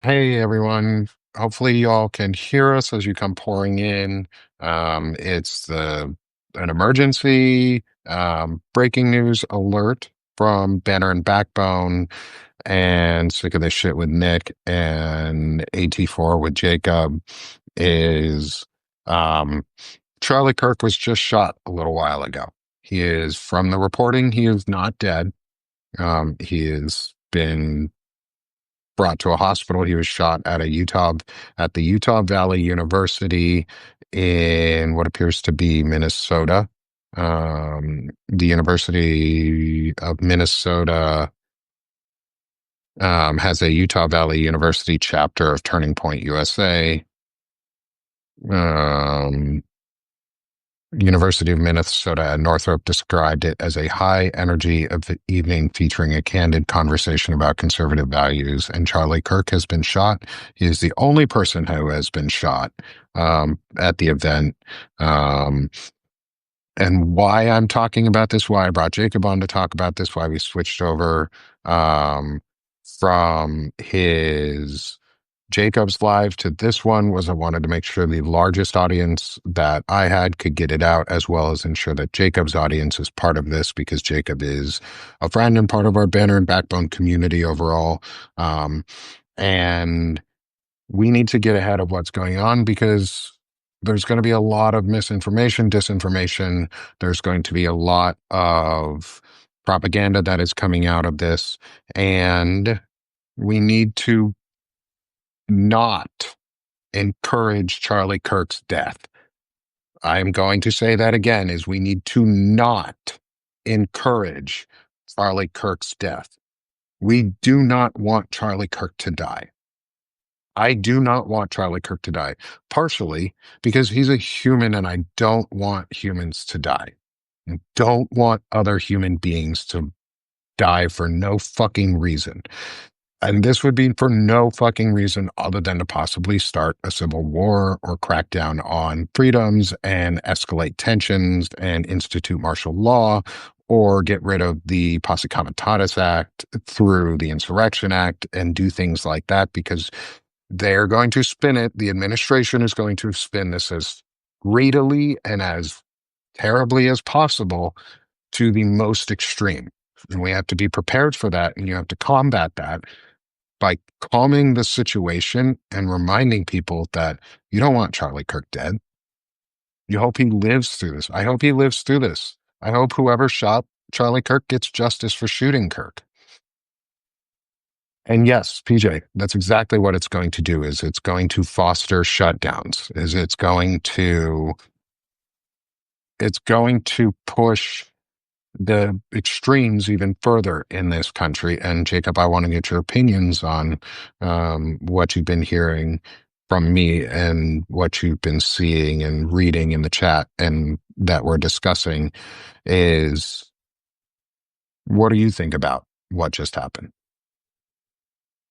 Hey everyone. Hopefully y'all can hear us as you come pouring in. It's an emergency breaking news alert from Banner and Backbone and Sick of This Shit with Nick and AT4 with Jacob is um, Charlie Kirk was just shot a little while ago. He is, from the reporting, he is not dead. He has been brought to a hospital. He was shot at the Utah Valley University in what appears to be Minnesota. The University of Minnesota has a Utah Valley University chapter of Turning Point USA. Um, University of Minnesota at Northrop described it as a high energy of the evening featuring a candid conversation about conservative values. And Charlie Kirk has been shot. He is the only person who has been shot at the event. Um, and why I'm talking about this, why I brought Jacob on to talk about this, why we switched over um, from his Jacob's live to this one was I wanted to make sure the largest audience that I had could get it out, as well as ensure that Jacob's audience is part of this because Jacob is a friend and part of our Banner and Backbone community overall. And we need to get ahead of what's going on because there's going to be a lot of misinformation, disinformation. There's going to be a lot of propaganda that is coming out of this. And we need to not encourage Charlie Kirk's death. I'm going to say that again is we need to not encourage Charlie Kirk's death. We do not want Charlie Kirk to die. I do not want Charlie Kirk to die, partially because he's a human and I don't want humans to die. I don't want other human beings to die for no fucking reason. And this would be for no fucking reason other than to possibly start a civil war or crack down on freedoms and escalate tensions and institute martial law or get rid of the Posse Comitatus Act through the Insurrection Act and do things like that because they're going to spin it. The administration is going to spin this as greedily and as terribly as possible to the most extreme. And we have to be prepared for that. And you have to combat that by calming the situation and reminding people that you don't want Charlie Kirk dead. You hope he lives through this. I hope he lives through this. I hope whoever shot Charlie Kirk gets justice for shooting Kirk. And yes, PJ, that's exactly what it's going to do is it's going to foster shutdowns, is it's going to push the extremes even further in this country. And Jacob, I want to get your opinions on what you've been hearing from me and what you've been seeing and reading in the chat and that we're discussing is what do you think about what just happened?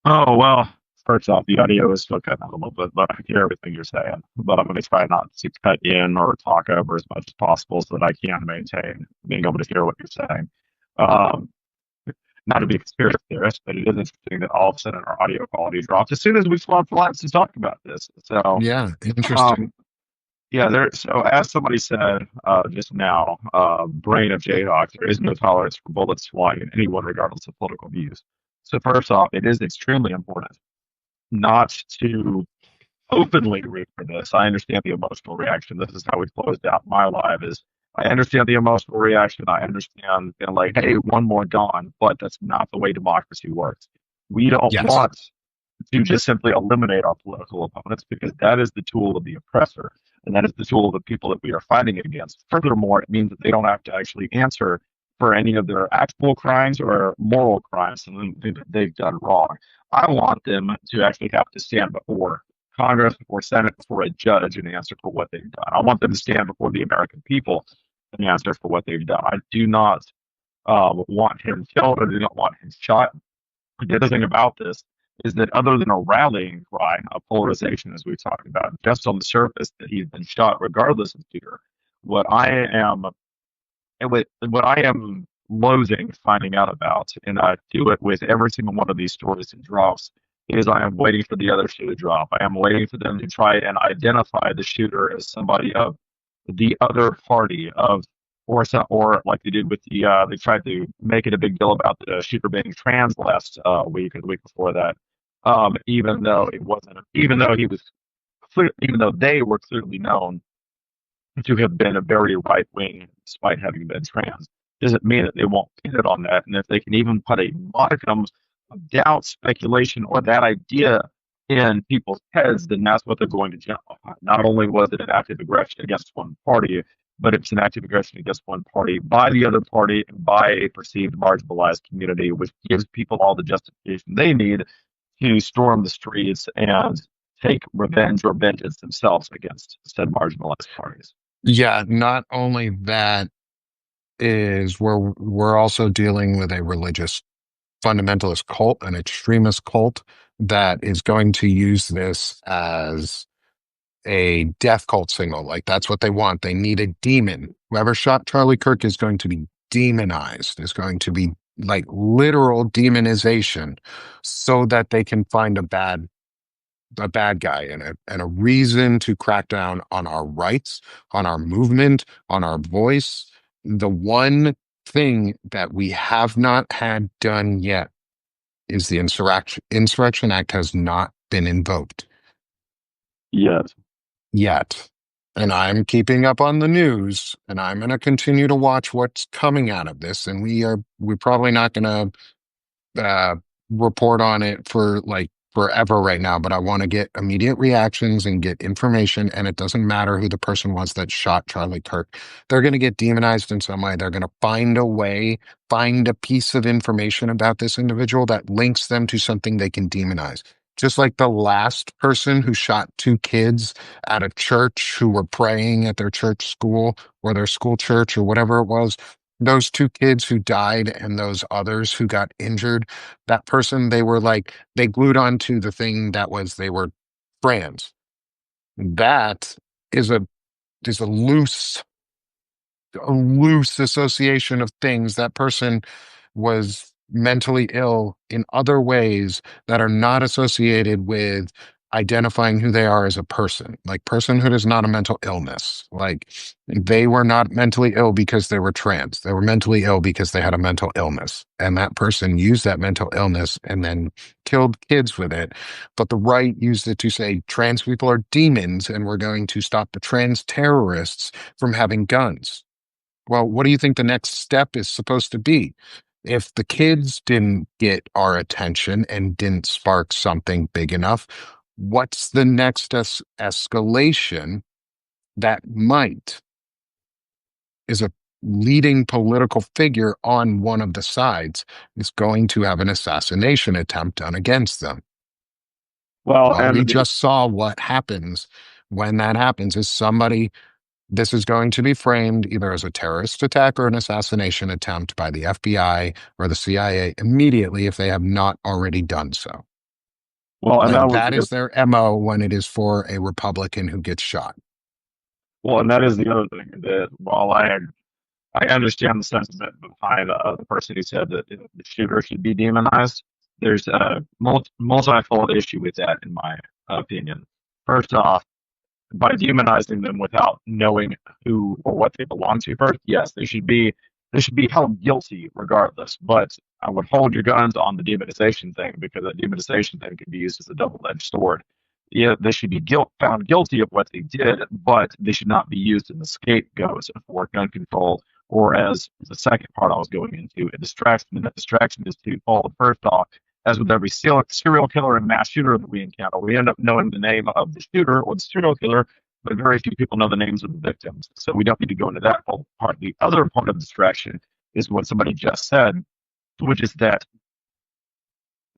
Oh, well, first off, the audio is still cutting out a little bit, but I can hear everything you're saying. But I'm going to try not to cut in or talk over as much as possible so that I can maintain being able to hear what you're saying. Um, Not to be a conspiracy theorist, but it is interesting that all of a sudden our audio quality dropped as soon as we swapped lines to talk about this. So, Yeah, interesting. um, yeah, so as somebody said just now, brain of Jayhawk, there is no tolerance for bullets flying at anyone, regardless of political views. So first off, it is extremely important not to openly root for this. I understand the emotional reaction. This is how we closed out my life. Is I understand the emotional reaction. I understand, like, hey, one more gone, but that's not the way democracy works. We don't Yes. want to just simply eliminate our political opponents because that is the tool of the oppressor and that is the tool of the people that we are fighting against. Furthermore, it means that they don't have to actually answer for any of their actual crimes or moral crimes that they've done wrong. I want them to actually have to stand before Congress, before Senate, before a judge and answer for what they've done. I want them to stand before the American people and answer for what they've done. I do not want him killed. I do not want him shot. The other thing about this is that other than a rallying cry of polarization, as we've talked about, just on the surface that he's been shot regardless of fear, what I am what I am loathing finding out about, and I do it with every single one of these stories and drops, is I am waiting for the other shoe to drop. I am waiting for them to try and identify the shooter as somebody of the other party of, or like they did with they tried to make it a big deal about the shooter being trans last week or the week before that. Even though it wasn't, even though he was clear, even though they were clearly known to have been a very right wing despite having been trans, doesn't mean that they won't pin it on that. And if they can even put a modicum of doubt, speculation, or that idea in people's heads, then that's what they're going to jump on. Not only was it an active aggression against one party, but it's an active aggression against one party by the other party and by a perceived marginalized community, which gives people all the justification they need to storm the streets and take revenge or vengeance themselves against said marginalized parties. Yeah, not only that is we're also dealing with a religious fundamentalist cult, an extremist cult that is going to use this as a death cult signal. Like that's what they want. They need a demon. Whoever shot Charlie Kirk is going to be demonized, is going to be like literal demonization so that they can find a bad guy and a reason to crack down on our rights, on our movement, on our voice. The one thing that we have not had done yet is the Insurrection Act has not been invoked Yes. yet. And I'm keeping up on the news and I'm going to continue to watch what's coming out of this. And we're probably not going to report on it for like forever right now, but I want to get immediate reactions and get information. And it doesn't matter who the person was that shot Charlie Kirk. They're going to get demonized in some way. They're going to find a way, find a piece of information about this individual that links them to something they can demonize. Just like the last person who shot two kids at a church who were praying at their church school or their school church or whatever it was. Those two kids who died and those others who got injured, that person, they were like, they glued onto the thing that was they were trans. That is a loose association of things. That person was mentally ill in other ways that are not associated with identifying who they are as a person. Like personhood is not a mental illness. Like they were not mentally ill because they were trans. They were mentally ill because they had a mental illness. And that person used that mental illness and then killed kids with it. But the right used it to say trans people are demons and we're going to stop the trans terrorists from having guns. Well, what do you think the next step is supposed to be? If the kids didn't get our attention and didn't spark something big enough, what's the next escalation that might is a leading political figure on one of the sides is going to have an assassination attempt done against them. Well, Well, we just saw what happens when that happens is somebody this is going to be framed either as a terrorist attack or an assassination attempt by the FBI or the CIA immediately if they have not already done so. well, and Like that was that the is their MO when it is for a Republican who gets shot. well, and that is the other thing that while I understand the sentiment behind the person who said that the shooter should be demonized. There's a multifold issue with that, in my opinion. First off, by demonizing them without knowing who or what they belong to first, yes, they should be held guilty regardless. But I would hold your guns on the demonization thing because the demonization thing can be used as a double-edged sword. Yeah, they should be found guilty of what they did, but they should not be used as a scapegoat for gun control or as the second part I was going into, a distraction. And that distraction is twofold. First off, as with every serial killer and mass shooter that we encounter, we end up knowing the name of the shooter or the serial killer, but very few people know the names of the victims. So we don't need to go into that whole part. The other part of distraction is what somebody just said, which is that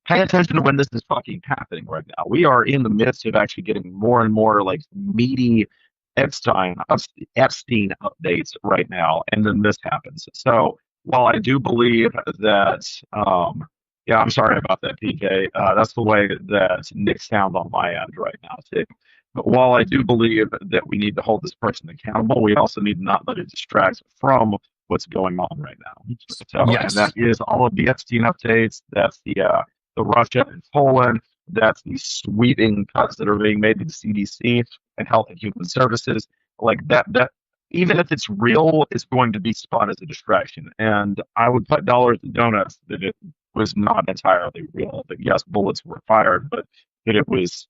pay attention to when this is fucking happening right now. We are in the midst of actually getting more and more like meaty Epstein Epstein updates right now, and then this happens. So while I do believe that, yeah, I'm sorry about that, PK. That's the way that Nick sounds on my end right now too. But while I do believe that we need to hold this person accountable, we also need to not let it distract from what's going on right now. So, and that Yes. is all of the Epstein updates. That's the Russia and Poland, that's the sweeping cuts that are being made to the CDC and Health and Human Services. Like that, even if it's real, it's going to be spun as a distraction. And I would put dollars to donuts that it was not entirely real. That yes, bullets were fired, but that it was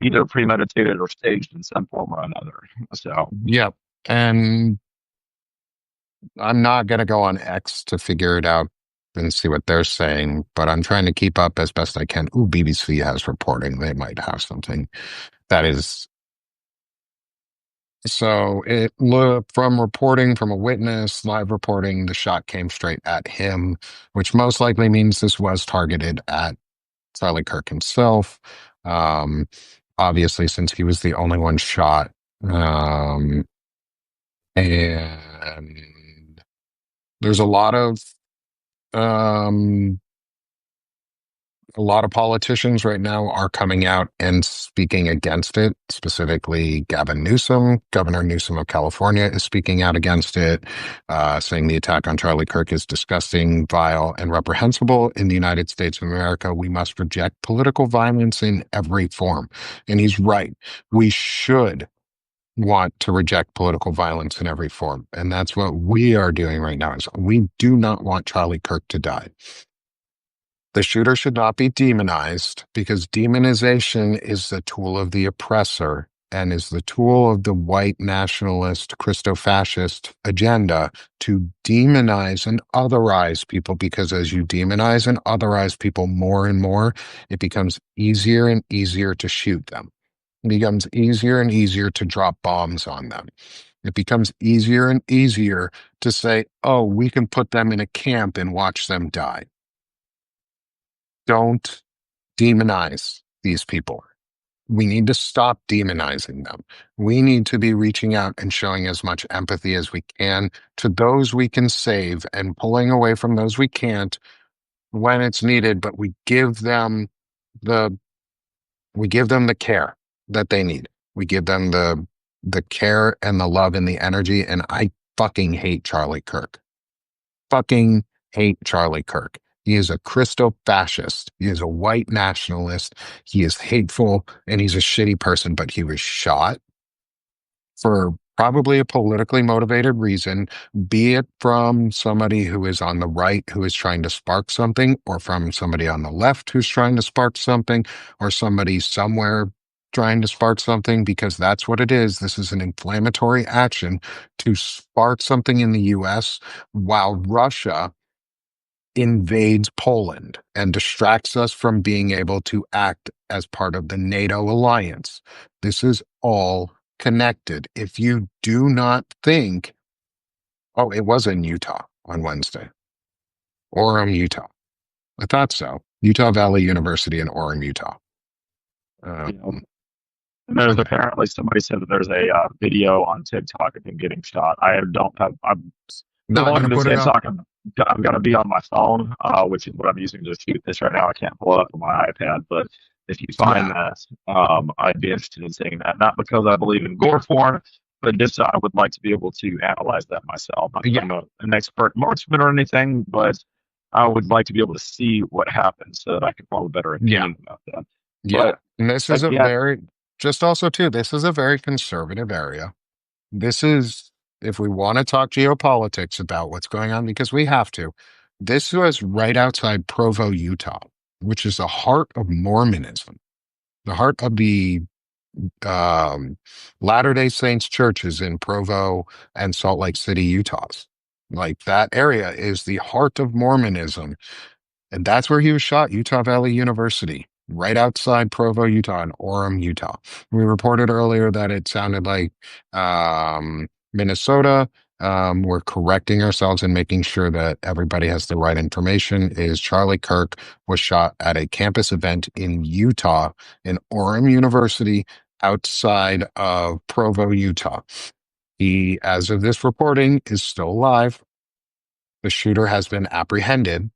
either premeditated or staged in some form or another. So Yep. And I'm not going to go on X to figure it out and see what they're saying, but I'm trying to keep up as best I can. Ooh, BBC has reporting. They might have something that is. So it look from reporting from a witness, live reporting, the shot came straight at him, which most likely means this was targeted at Charlie Kirk himself. Um, Obviously, since he was the only one shot. And there's um, a lot of politicians right now are coming out and speaking against it. Specifically, Gavin Newsom, Governor Newsom of California, is speaking out against it, saying the attack on Charlie Kirk is disgusting, vile, and reprehensible. In the United States of America, we must reject political violence in every form. And he's right. We should want to reject political violence in every form. And that's what we are doing right now. Is we do not want Charlie Kirk to die. The shooter should not be demonized because demonization is the tool of the oppressor and is the tool of the white nationalist, Christo-fascist agenda to demonize and otherize people, because as you demonize and otherize people more and more, it becomes easier and easier to shoot them. It becomes easier and easier to drop bombs on them. It becomes easier and easier to say, oh, we can put them in a camp and watch them die. Don't demonize these people. We need to stop demonizing them. We need to be reaching out and showing as much empathy as we can to those we can save and pulling away from those we can't when it's needed, but the we give them the care that they need. We give them the care and the love and the energy. And I fucking hate Charlie Kirk. Fucking hate Charlie Kirk. He is a Christo-fascist. He is a white nationalist. He is hateful and he's a shitty person, but he was shot for probably a politically motivated reason, be it from somebody who is on the right who is trying to spark something, or from somebody on the left who's trying to spark something, or somebody somewhere trying to spark something, because that's what it is. This is an inflammatory action to spark something in the US while Russia invades Poland and distracts us from being able to act as part of the NATO alliance. This is all connected. If you do not think, oh, it was in Utah on Wednesday, Orem, Utah. I thought so. Utah Valley University in Orem, Utah. you know, Um, there's apparently somebody said that there's a video on TikTok of him getting shot. I don't have. I'm not logged gonna into put it up. TikTok. I'm gonna be on my phone, which is what I'm using to shoot this right now. I can't pull it up on my iPad, but if you find Yeah, that, I'd be interested in seeing that. Not because I believe in gore porn, but just I would like to be able to analyze that myself. Not that yeah, I'm an expert marksman or anything, but I would like to be able to see what happens so that I can form a better yeah, opinion about that. yeah. But And this is a again, very, just also too, this is a very conservative area. This is, if we want to talk geopolitics about what's going on, because we have to, this was right outside Provo, Utah, which is the heart of Mormonism, the heart of the um, Latter-day Saints churches in Provo and Salt Lake City, Utahs. Like that area is the heart of Mormonism. And that's where he was shot, Utah Valley University, right outside Provo, Utah, in Orem, Utah. We reported earlier that it sounded like Minnesota. We're correcting ourselves and making sure that everybody has the right information. Is Charlie Kirk was shot at a campus event in Utah, in Orem University, outside of Provo, Utah. He, as of this reporting, is still alive. The shooter has been apprehended,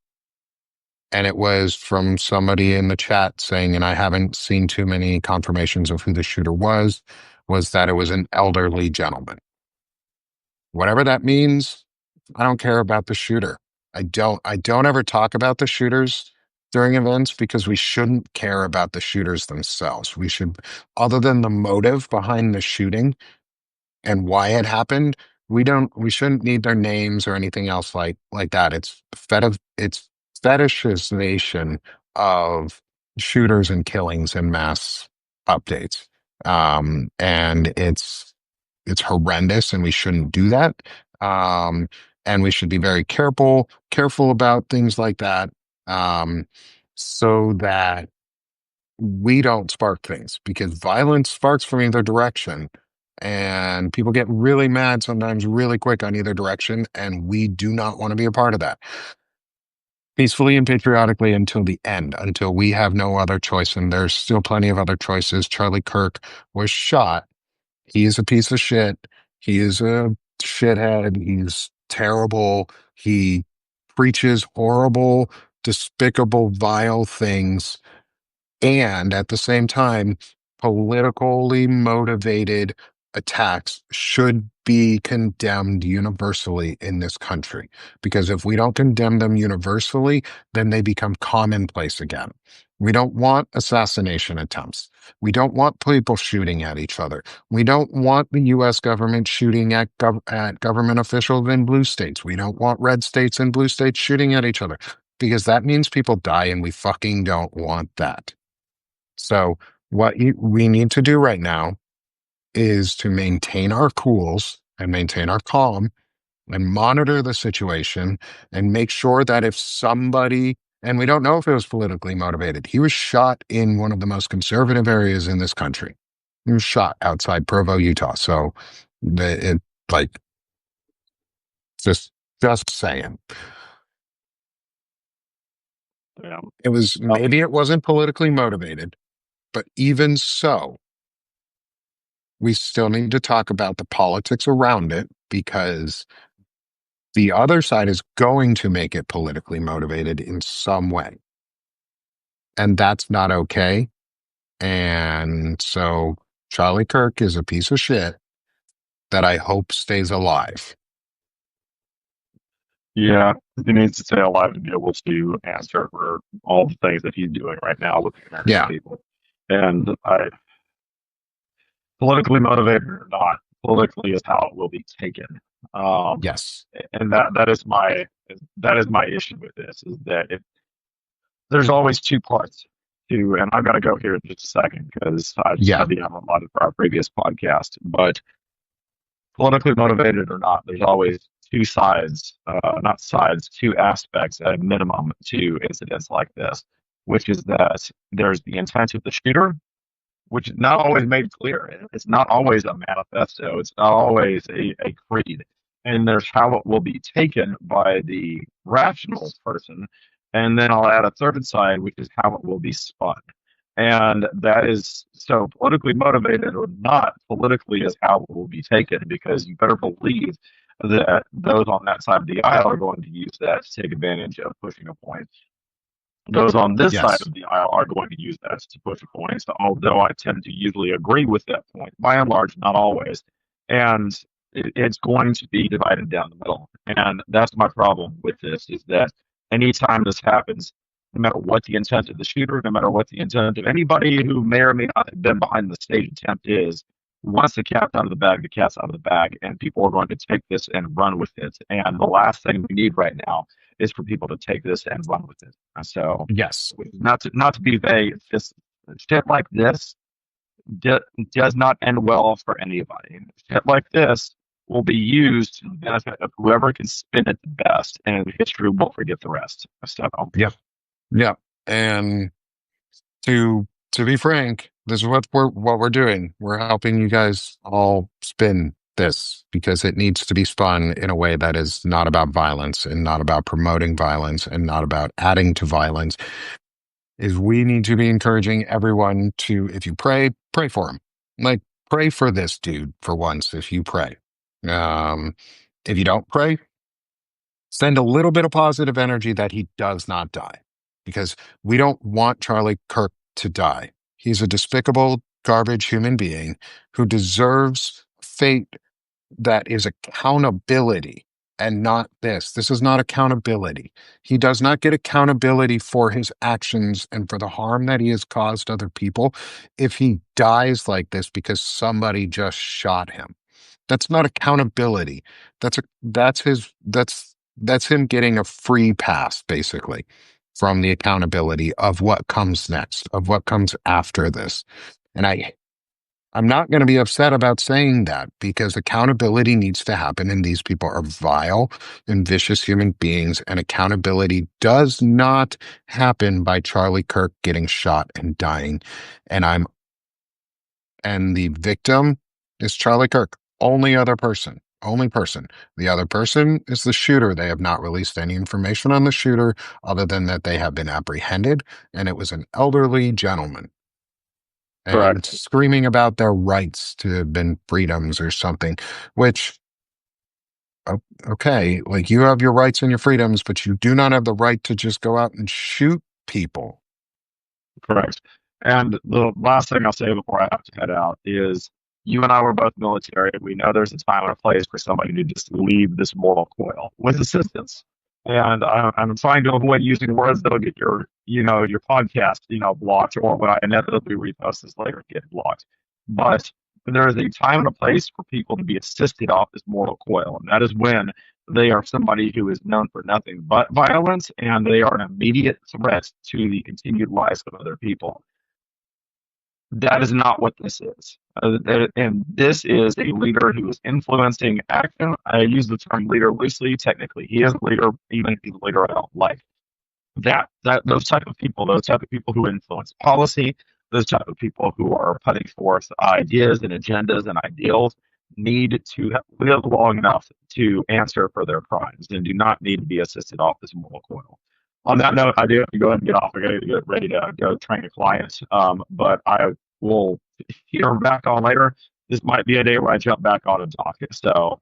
and it was from somebody in the chat saying, and I haven't seen too many confirmations of who the shooter was that it was an elderly gentleman. Whatever that means, I don't care about the shooter. I don't ever talk about the shooters during events because we shouldn't care about the shooters themselves. We should, other than the motive behind the shooting and why it happened, we shouldn't need their names or anything else like that. It's fetishization of shooters and killings and mass updates. And it's horrendous and we shouldn't do that. Um, and we should be very careful about things like that. Um, so that we don't spark things because violence sparks from either direction. And people get really mad sometimes really quick on either direction. And we do not want to be a part of that. Peacefully and patriotically until the end, until we have no other choice. And there's still plenty of other choices. Charlie Kirk was shot. He is a piece of shit. He is a shithead. He's terrible. He preaches horrible, despicable, vile things, and at the same time, politically motivated attacks should be condemned universally in this country. Because if we don't condemn them universally, then they become commonplace again. We don't want assassination attempts. We don't want people shooting at each other. We don't want the US government shooting at government officials in blue states. We don't want red states and blue states shooting at each other because that means people die and we fucking don't want that. So we need to do right now is to maintain our cools and maintain our calm and monitor the situation and make sure that if somebody, and we don't know if it was politically motivated, he was shot in one of the most conservative areas in this country. He was shot outside Provo, Utah. So it like just just saying. Yeah. It was maybe it wasn't politically motivated, but even so, we still need to talk about the politics around it because the other side is going to make it politically motivated in some way. And that's not okay. And so Charlie Kirk is a piece of shit that I hope stays alive. Yeah, he needs to stay alive to be able to answer for all the things that he's doing right now with the American Yeah. people. And I, politically motivated or not, politically is how it will be taken. Um, Yes. and that is my issue with this is that if there's always two parts to, and I've got to go here in just a second because I just Yeah. had the unloaded for our previous podcast, but politically motivated or not, there's always two sides, not sides, two aspects at a minimum to incidents like this, which is that there's the intent of the shooter, which is not always made clear. It's not always a manifesto. It's not always a creed. And there's how it will be taken by the rational person. And then I'll add a third side, which is how it will be spun. And that is so politically motivated or not, politically is how it will be taken because you better believe that those on that side of the aisle are going to use that to take advantage of pushing a point. Those on this side Yes. of the aisle are going to use that to push points, although I tend to usually agree with that point, by and large, not always. And it's going to be divided down the middle. And that's my problem with this is that anytime this happens, no matter what the intent of the shooter, no matter what the intent of anybody who may or may not have been behind the stage attempt is, once the cat's out of the bag, the cat's out of the bag, and people are going to take this and run with it. And the last thing we need right now is for people to take this and run with it. So, Yes. not to be vague, it's just shit like this does not end well for anybody. Shit like this will be used to the benefit of whoever can spin it the best, and history won't forget the rest. So, Yep. Yep. And to be frank, this is what we're doing. We're helping you guys all spin this because it needs to be spun in a way that is not about violence and not about promoting violence and not about adding to violence. Is we need to be encouraging everyone to, if you pray for him. Like pray for this dude for once if you pray. Um, if you don't pray, send a little bit of positive energy that he does not die because we don't want Charlie Kirk to die. He's a despicable, garbage human being who deserves fate that is accountability and not this. This is not accountability. He does not get accountability for his actions and for the harm that he has caused other people if he dies like this because somebody just shot him. That's not accountability. That's him getting a free pass, basically, from the accountability of what comes next, of what comes after this. And I'm not going to be upset about saying that because accountability needs to happen, and these people are vile and vicious human beings, and accountability does not happen by Charlie Kirk getting shot and dying. And and the victim is Charlie Kirk. Only person. The other person is the shooter. They have not released any information on the shooter other than that they have been apprehended, and it was an elderly gentleman and Correct. screaming about their rights to have been freedoms or something, which, okay, like you have your rights and your freedoms, but you do not have the right to just go out and shoot people. Correct. And the last thing I'll say before I have to head out is you and I were both military. We know there's a time and a place for somebody to just leave this mortal coil with assistance. And I'm trying to avoid using words that'll get your podcast, blocked, or when I inevitably repost this later, get blocked. But there is a time and a place for people to be assisted off this mortal coil, and that is when they are somebody who is known for nothing but violence, and they are an immediate threat to the continued lives of other people. That is not what this is. And this is a leader who is influencing action. I use the term leader loosely. Technically, he is a leader, even if he's a leader I don't like. Those type of people, who influence policy, those type of people who are putting forth ideas and agendas and ideals need to live long enough to answer for their crimes and do not need to be assisted off this moral coil. On that note, I do have to go ahead and get off. I got to get ready to go train a client. But I will hear back on later. This might be a day where I jump back on and talk. So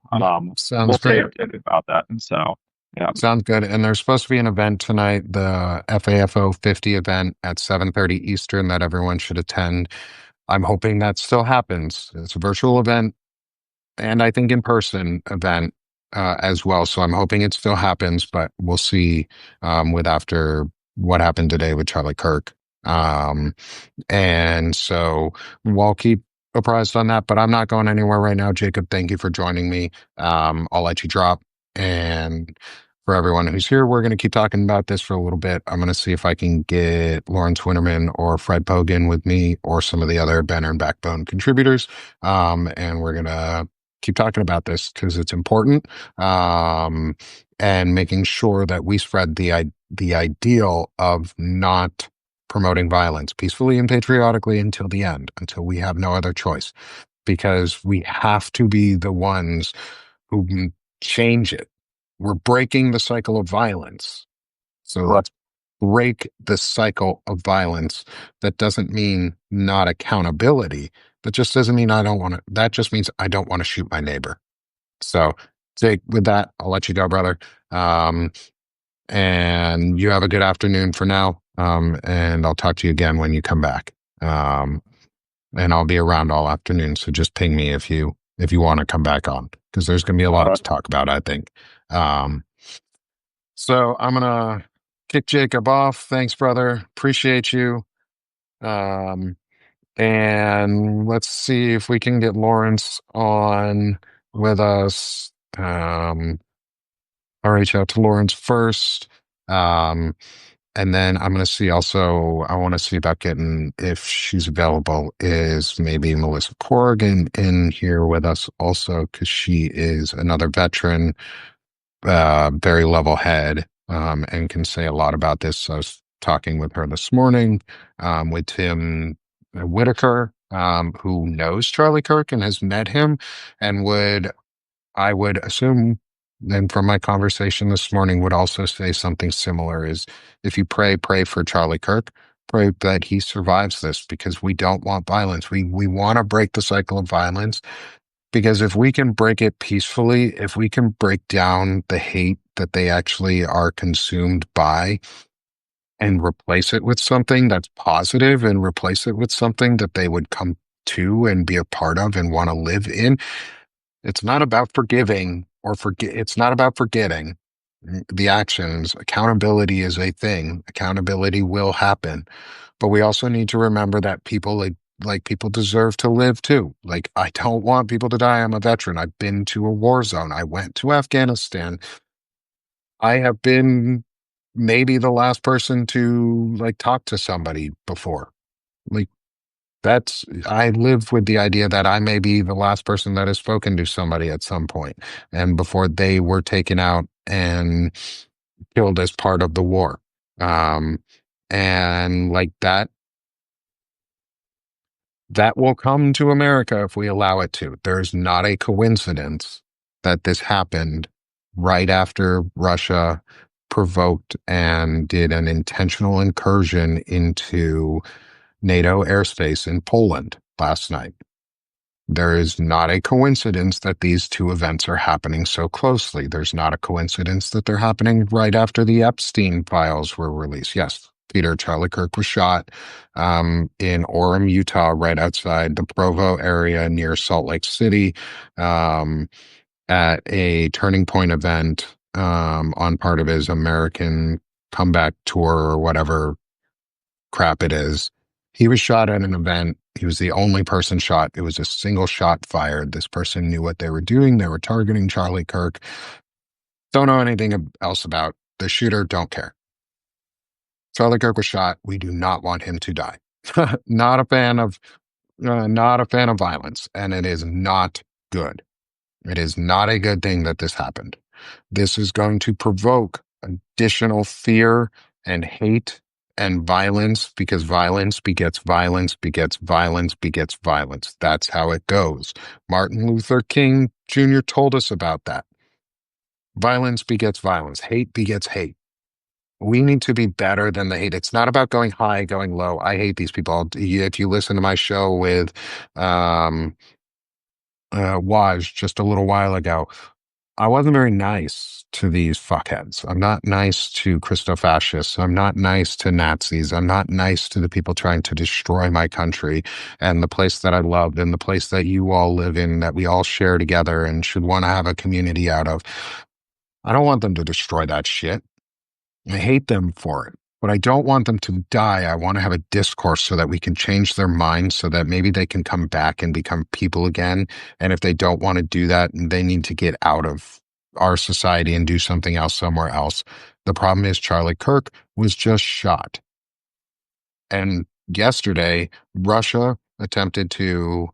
Sounds we'll stay great. updated about that. And so, yeah. Sounds good. And there's supposed to be an event tonight, the FAFO 50 event at 7:30 Eastern that everyone should attend. I'm hoping that still happens. It's a virtual event and I think in-person event as well. So I'm hoping it still happens, but we'll see with after what happened today with Charlie Kirk. Um, and so we'll keep apprised on that, but I'm not going anywhere right now. Jacob, thank you for joining me. I'll let you drop. And for everyone who's here, we're going to keep talking about this for a little bit. I'm going to see if I can get Lawrence Winterman or Fred Poag in with me or some of the other Banner and Backbone contributors. And we're going to keep talking about this because it's important. And making sure that we spread the ideal of not promoting violence peacefully and patriotically until the end, until we have no other choice, because we have to be the ones who change it. We're breaking the cycle of violence. So let's break the cycle of violence. That doesn't mean not accountability. That just doesn't mean that just means I don't want to shoot my neighbor. So, Jake, with that, I'll let you go, brother. And you have a good afternoon for now. And I'll talk to you again when you come back. And I'll be around all afternoon. So just ping me if you want to come back on, because there's going to be a lot to talk about, I think. So I'm going to kick Jacob off. Thanks, brother. Appreciate you. And let's see if we can get Lawrence on with us. I'll reach out to Lawrence first. And then I'm going to see also, I want to see about getting, if she's available, is maybe Melissa Corrigan in here with us also, because she is another veteran, very level head, and can say a lot about this. So I was talking with her this morning, with Tim Whitaker, who knows Charlie Kirk and has met him, and I would assume, and from my conversation this morning, would also say something similar is if you pray for Charlie Kirk, pray that he survives this, because we don't want violence. We want to break the cycle of violence, because if we can break it peacefully, if we can break down the hate that they actually are consumed by and replace it with something that's positive and replace it with something that they would come to and be a part of and want to live in. It's not about forgiving or forget. It's not about forgetting the actions. Accountability is a thing. Accountability will happen. But we also need to remember that people like people deserve to live too. Like I don't want people to die. I'm a veteran. I've been to a war zone. I went to Afghanistan. I have been maybe the last person to like talk to somebody before. Like that's I live with the idea that I may be the last person that has spoken to somebody at some point and before they were taken out and killed as part of the war. Um, and like that will come to America if we allow it to. There's not a coincidence that this happened right after Russia provoked and did an intentional incursion into NATO airspace in Poland last night. There is not a coincidence that these two events are happening so closely. There's not a coincidence that they're happening right after the Epstein files were released. Yes, Peter, Charlie Kirk was shot in Orem, Utah, right outside the Provo area near Salt Lake City um, at a Turning Point event on part of his American comeback tour or whatever crap it is. He was shot at an event. He was the only person shot. It was a single shot fired. This person knew what they were doing. They were targeting Charlie Kirk. Don't know anything else about the shooter. Don't care. Charlie Kirk was shot. We do not want him to die. Not a fan of, not a fan of violence, and it is not good. It is not a good thing that this happened. This is going to provoke additional fear and hate and violence because violence begets violence begets violence begets violence. That's how it goes. Martin Luther King Jr. told us about that. Violence begets violence. Hate begets hate. We need to be better than the hate. It's not about going high, going low. I hate these people. If you listen to my show with um, Waj just a little while ago, I wasn't very nice to these fuckheads. I'm not nice to Christofascists. I'm not nice to Nazis. I'm not nice to the people trying to destroy my country and the place that I loved and the place that you all live in, that we all share together and should want to have a community out of. I don't want them to destroy that shit. I hate them for it. But I don't want them to die. I want to have a discourse so that we can change their minds so that maybe they can come back and become people again. And if they don't want to do that, they need to get out of our society and do something else somewhere else. The problem is Charlie Kirk was just shot. And yesterday, Russia attempted to,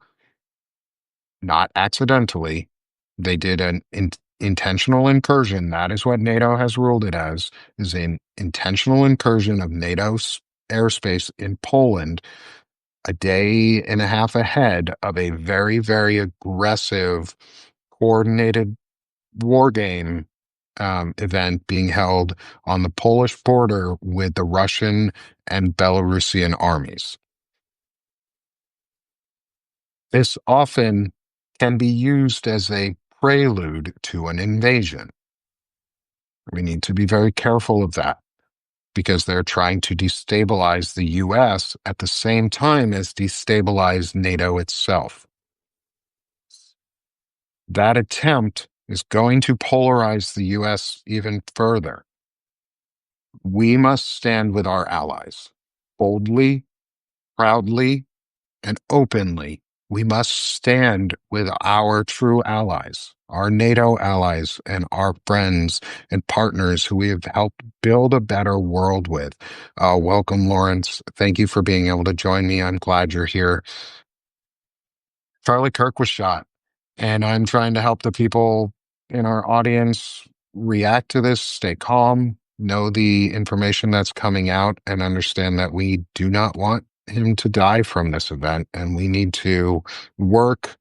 not accidentally, they did an intentional incursion. That is what NATO has ruled it as, is an intentional incursion of NATO's airspace in Poland a day and a half ahead of a very, very aggressive, coordinated war game event being held on the Polish border with the Russian and Belarusian armies. This often can be used as a prelude to an invasion. We need to be very careful of that because they're trying to destabilize the US at the same time as destabilize NATO itself. That attempt is going to polarize the US even further. We must stand with our allies boldly, proudly, and openly. We must stand with our true allies, our NATO allies, and our friends and partners who we have helped build a better world with. Welcome, Lawrence. Thank you for being able to join me. I'm glad you're here. Charlie Kirk was shot, and I'm trying to help the people in our audience react to this, stay calm, know the information that's coming out, and understand that we do not want him to die from this event, and we need to work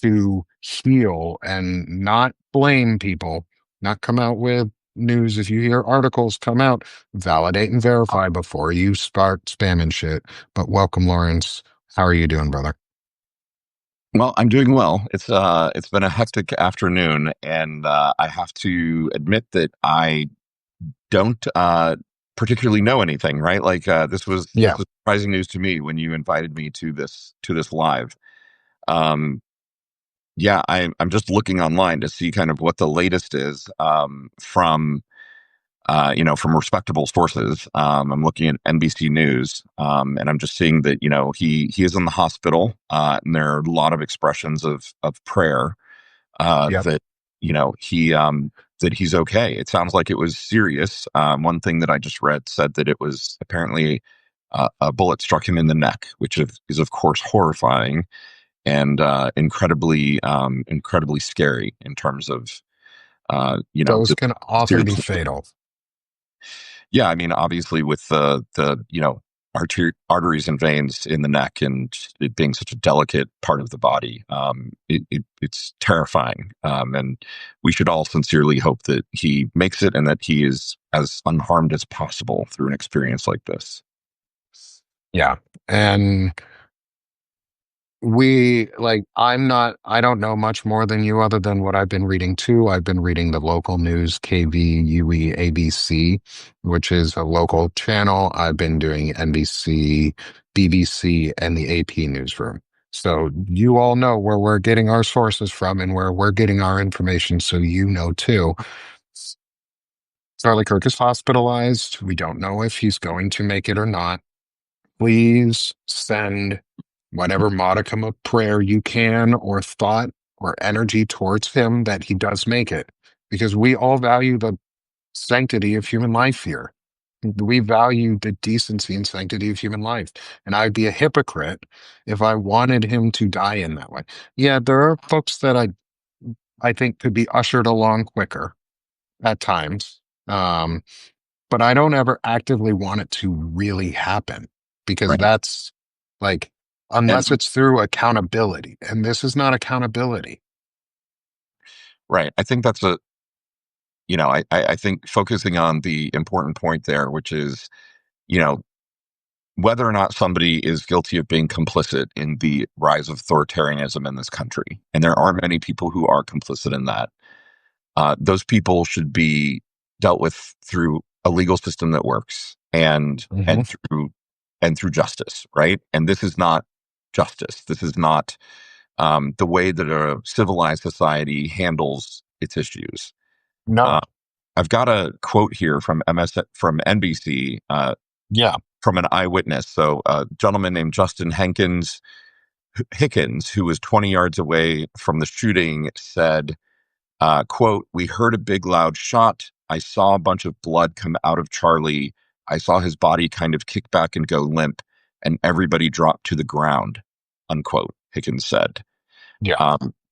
to heal and not blame people, not come out with news. If you hear articles come out, validate and verify before you start spamming shit. But welcome, Lawrence. How are you doing, brother? Well, I'm doing well. It's been a hectic afternoon, and I have to admit that I don't particularly know anything. Right, like this Yeah. was surprising news to me when you invited me to this live. Um, Yeah, I'm just looking online to see kind of what the latest is from from respectable sources. I'm looking at NBC News, and I'm just seeing that he is in the hospital, and there are a lot of expressions of prayer Yep. that he that he's okay. It sounds like it was serious. One thing that I just read said that it was apparently a bullet struck him in the neck, which is of course horrifying and incredibly scary in terms of Those the can often be seriousness. fatal. Yeah, I mean, obviously with the arteries and veins in the neck and it being such a delicate part of the body, it's terrifying. And we should all sincerely hope that he makes it and that he is as unharmed as possible through an experience like this. Yeah. And I don't know much more than you other than what I've been reading too. I've been reading the local news, KVUE ABC, which is a local channel. I've been doing NBC, BBC, and the AP newsroom. So you all know where we're getting our sources from and where we're getting our information, so you know too. Charlie Kirk is hospitalized. We don't know if he's going to make it or not. Please send whatever modicum of prayer you can, or thought, or energy towards him that he does make it. Because we all value the sanctity of human life here. We value the decency and sanctity of human life. And I'd be a hypocrite if I wanted him to die in that way. Yeah, there are folks that I think could be ushered along quicker at times. Um, but I don't ever actively want it to really happen, because Right. that's like, And unless it's through accountability, and this is not accountability. right. I think that's I think focusing on the important point there, which is, you know, whether or not somebody is guilty of being complicit in the rise of authoritarianism in this country, and there are many people who are complicit in that, those people should be dealt with through a legal system that works Hmm. and through justice, right? And this is not justice. This is not the way that a civilized society handles its issues. No. Uh, I've got a quote here from from NBC, Yeah. from an eyewitness. So a gentleman named Justin Hickens, who was 20 yards away from the shooting, said, quote, "We heard a big loud shot. I saw a bunch of blood come out of Charlie. I saw his body kind of kick back and go limp, and everybody dropped to the ground," unquote, Hickens said. Yeah.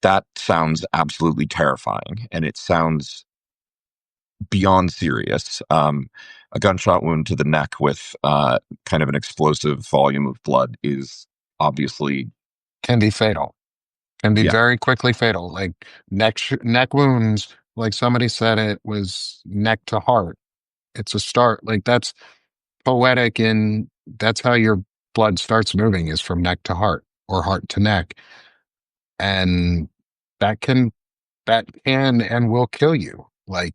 That sounds absolutely terrifying, and it sounds beyond serious. A gunshot wound to the neck with kind of an explosive volume of blood is obviously, Can be fatal. Can be yeah, very quickly fatal. Like neck wounds, like somebody said, it was neck to heart. It's a start. Like that's poetic, and that's how your blood starts moving, is from neck to heart or heart to neck. And that can and will kill you. Like,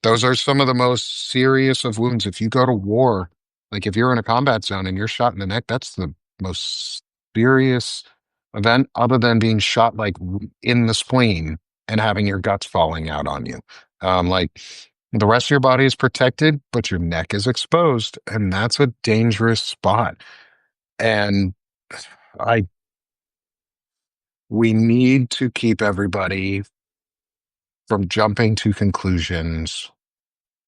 those are some of the most serious of wounds. If you go to war, like if you're in a combat zone and you're shot in the neck, that's the most serious event, other than being shot like in the spleen and having your guts falling out on you. Like, the rest of your body is protected, but your neck is exposed, and that's a dangerous spot. And I we need to keep everybody from jumping to conclusions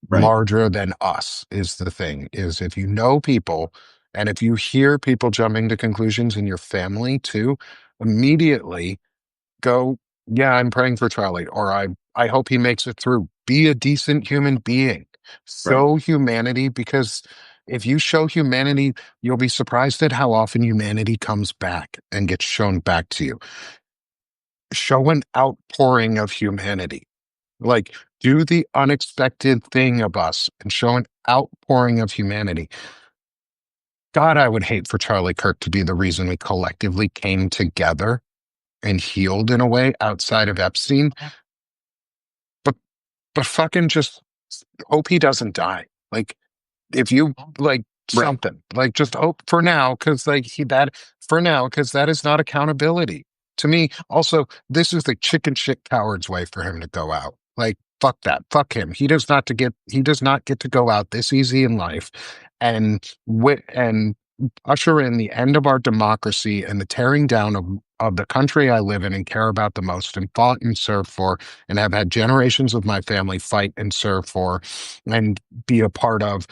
right, larger than us. Is the thing, is if you know people, and if you hear people jumping to conclusions in your family too, immediately go, yeah, I'm praying for Charlie, or I hope he makes it through. Be a decent human being. right, Show humanity, because if you show humanity, you'll be surprised at how often humanity comes back and gets shown back to you. Show an outpouring of humanity. Like, do the unexpected thing of us and show an outpouring of humanity. God, I would hate for Charlie Kirk to be the reason we collectively came together and healed in a way outside of Epstein. But fucking just hope he doesn't die. Like, if you like right. something, like just hope for now, because like that is not accountability. to me, also, this is the chicken shit coward's way for him to go out. Like, fuck that. Fuck him. He does not get to go out this easy in life and usher in the end of our democracy and the tearing down of the country I live in and care about the most and fought and served for and have had generations of my family fight and serve for and be a part of.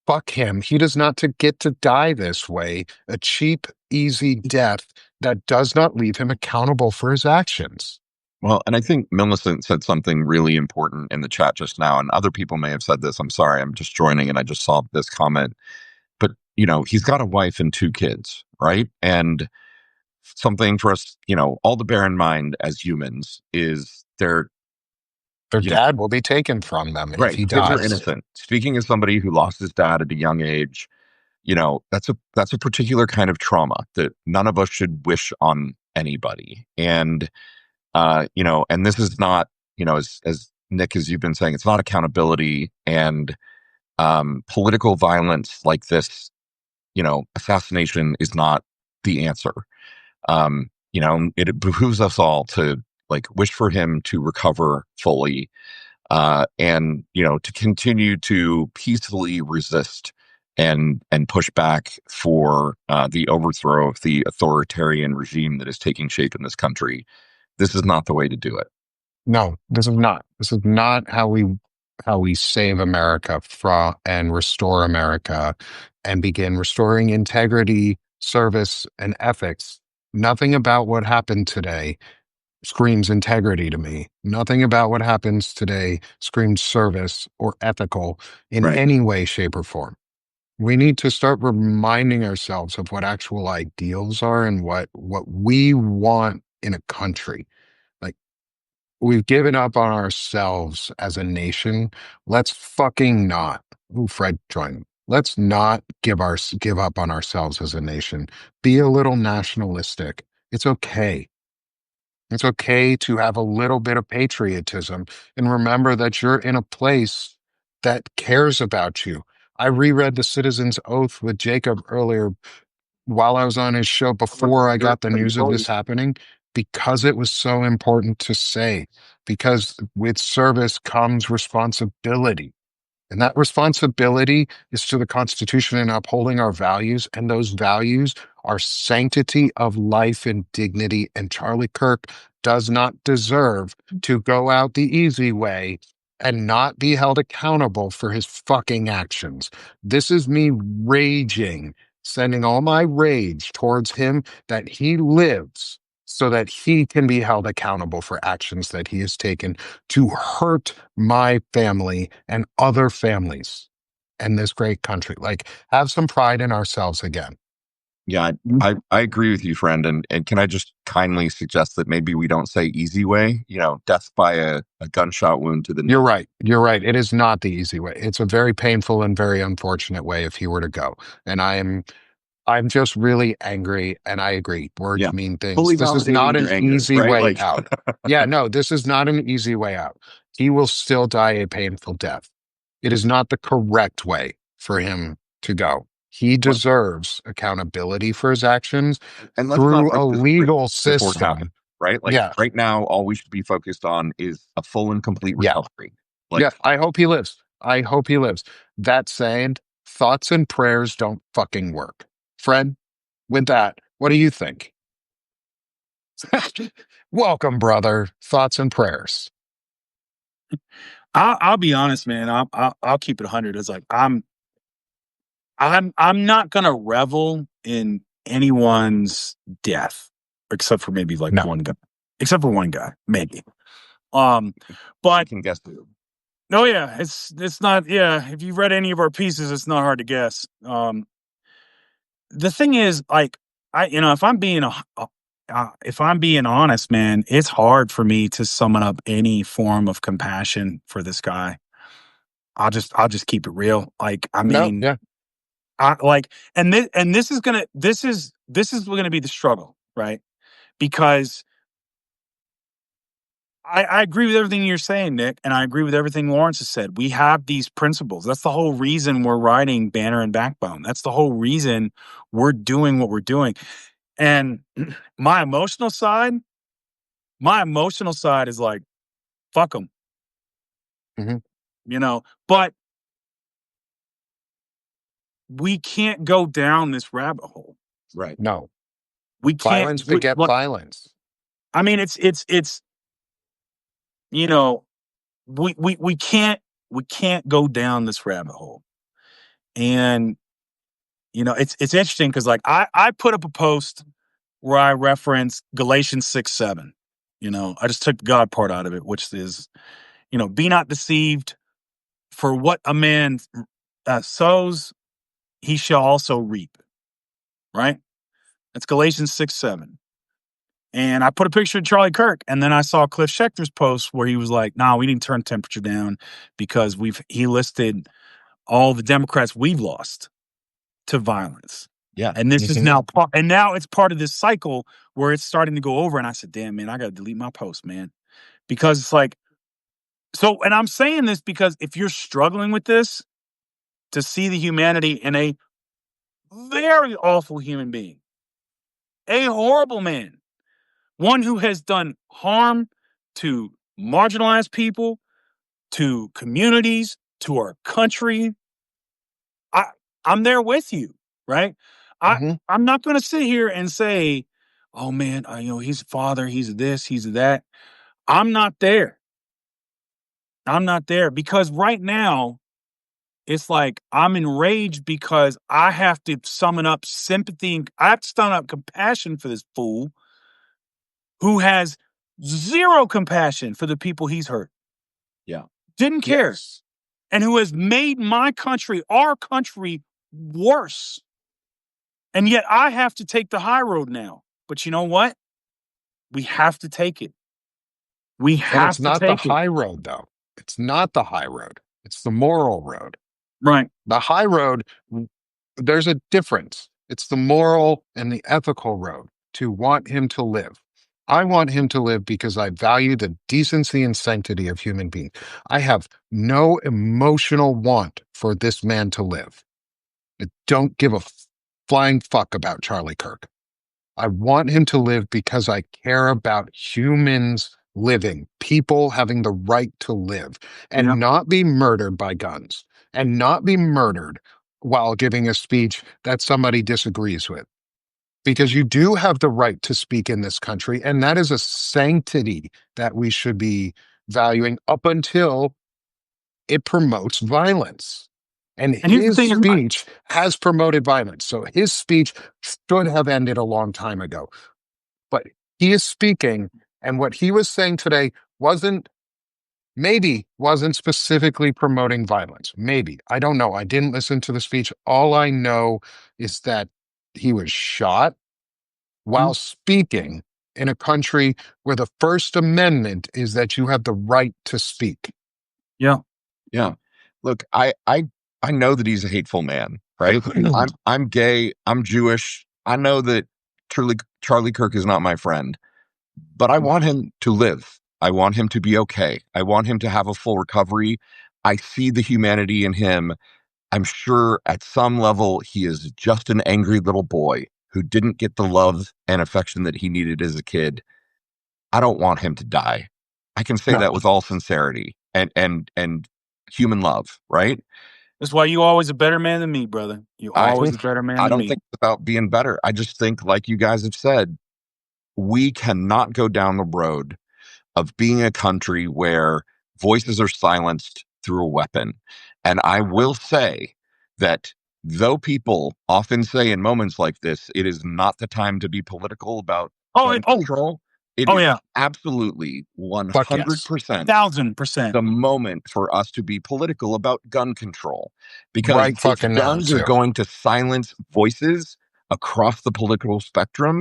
Fuck him. He does not to get to die this way, a cheap, easy death that does not leave him accountable for his actions. Well, and I think Millicent said something really important in the chat just now, and other people may have said this. I'm sorry, I'm just joining and I just saw this comment. But, he's got a wife and 2 kids, right? And something for us, all to bear in mind as humans is Their dad will be taken from them if he kids are dies. innocent. Speaking as somebody who lost his dad at a young age, that's a particular kind of trauma that none of us should wish on anybody. And and this is not, as Nick, as you've been saying, it's not accountability and political violence like this. Assassination is not the answer. It behooves us all to wish for him to recover fully, and to continue to peacefully resist and push back for the overthrow of the authoritarian regime that is taking shape in this country. This is not the way to do it. No, this is not. This is not how we save America and restore America and begin restoring integrity, service, and ethics. Nothing about what happened today screams integrity to me. Nothing about what happens today screams service or ethical in any way, shape, or form. We need to start reminding ourselves of what actual ideals are and what we want in a country. Like, we've given up on ourselves as a nation. Let's fucking not. Ooh, Fred joined. Let's not give up on ourselves as a nation. Be a little nationalistic. It's okay. It's okay to have a little bit of patriotism and remember that you're in a place that cares about you. I reread The Citizen's Oath with Jacob earlier while I was on his show before I got the news of this happening because it was so important to say. Because with service comes responsibility. And that responsibility is to the Constitution and upholding our values. And those values are sanctity of life and dignity. And Charlie Kirk does not deserve to go out the easy way and not be held accountable for his fucking actions. This is me raging, sending all my rage towards him that he lives so that he can be held accountable for actions that he has taken to hurt my family and other families in this great country. Like, have some pride in ourselves again. Yeah, I agree with you, friend. And can I just kindly suggest that maybe we don't say easy way, death by a gunshot wound to the knee. You're right. You're right. It is not the easy way. It's a very painful and very unfortunate way if he were to go. And I'm just really angry, and I agree. Words mean things. Fully This is not an anger, easy right? way out. Yeah, no, this is not an easy way out. He will still die a painful death. It is not the correct way for him to go. He deserves accountability for his actions and let's through not a legal system. Right? Right now, all we should be focused on is a full and complete recovery. I hope he lives. I hope he lives. That said, thoughts and prayers don't fucking work. Fred, with that, what do you think? Welcome, brother. Thoughts and prayers. I'll be honest, man. I'll keep it 100. It's like I'm not gonna revel in anyone's death, except for maybe one guy. Except for one guy, maybe. But I can guess who. No, yeah, it's not. Yeah, if you've read any of our pieces, it's not hard to guess. The thing is, if I'm being if I'm being honest, man, it's hard for me to summon up any form of compassion for this guy. I'll just keep it real. This is gonna be the struggle, right? Because I agree with everything you're saying, Nick, and I agree with everything Lawrence has said. We have these principles. That's the whole reason we're writing Banner and Backbone. That's the whole reason we're doing what we're doing. And my emotional side is like, fuck them, Mhm. you know. But we can't go down this rabbit hole. Right. No. We can't. Violence beget Look, violence. I mean, it's you know, we can't go down this rabbit hole. And you know, it's interesting because like I put up a post where I reference Galatians 6:7. You know, I just took the God part out of it, which is, you know, be not deceived, for what a man sows, he shall also reap. Right? That's Galatians 6:7. And I put a picture of Charlie Kirk, and then I saw Cliff Schecter's post where he was like, "Nah, we need to turn temperature down because he listed all the Democrats we've lost to violence." Yeah. And this is Mhm. now it's part of this cycle where it's starting to go over. And I said, damn, man, I got to delete my post, man. Because it's like, so, and I'm saying this because if you're struggling with this, to see the humanity in a very awful human being, a horrible man, one who has done harm to marginalized people, to communities, to our country, I I'm there with you, right? Mhm. I'm not going to sit here and say, "Oh man, you know, he's a father, he's this, he's that." I'm not there. I'm not there because right now it's like I'm enraged because I have to summon up sympathy and I have to summon up compassion for this fool who has zero compassion for the people he's hurt. Yeah. Didn't care. Yes. And who has made my country, our country, worse. And yet I have to take the high road now. But you know what? We have to take it. We And it's have to not the take it. high road, though. It's not the high road. It's the moral road. Right. The high road, there's a difference. It's the moral and the ethical road to want him to live. I want him to live because I value the decency and sanctity of human beings. I have no emotional want for this man to live. I don't give a flying fuck about Charlie Kirk. I want him to live because I care about humans living, people having the right to live and Yeah. not be murdered by guns and not be murdered while giving a speech that somebody disagrees with. Because you do have the right to speak in this country, and that is a sanctity that we should be valuing up until it promotes violence. And And here's the his thing is, speech has promoted violence. So his speech should have ended a long time ago. But he is speaking, and what he was saying today wasn't specifically promoting violence. Maybe. I don't know. I didn't listen to the speech. All I know is that he was shot while speaking in a country where the First Amendment is that you have the right to speak. yeah. Yeah. Look, I know that he's a hateful man, right? I'm gay, I'm Jewish. I know that Charlie Kirk is not my friend, but I want him to live. I want him to be okay. I want him to have a full recovery. I see the humanity in him. I'm sure at some level he is just an angry little boy who didn't get the love and affection that he needed as a kid. I don't want him to die. I can say No. that with all sincerity and human love, right? That's why you always a better man than me, brother. You always a better man I than don't me. think it's about being better. I just think, like you guys have said, we cannot go down the road of being a country where voices are silenced through a weapon. And I will say that though people often say in moments like this, it is not the time to be political about gun control, it is yeah. absolutely Fuck yes. 100% 1,000%. the moment for us to be political about gun control. Because Right if fucking now, guns are too. going to silence voices across the political spectrum,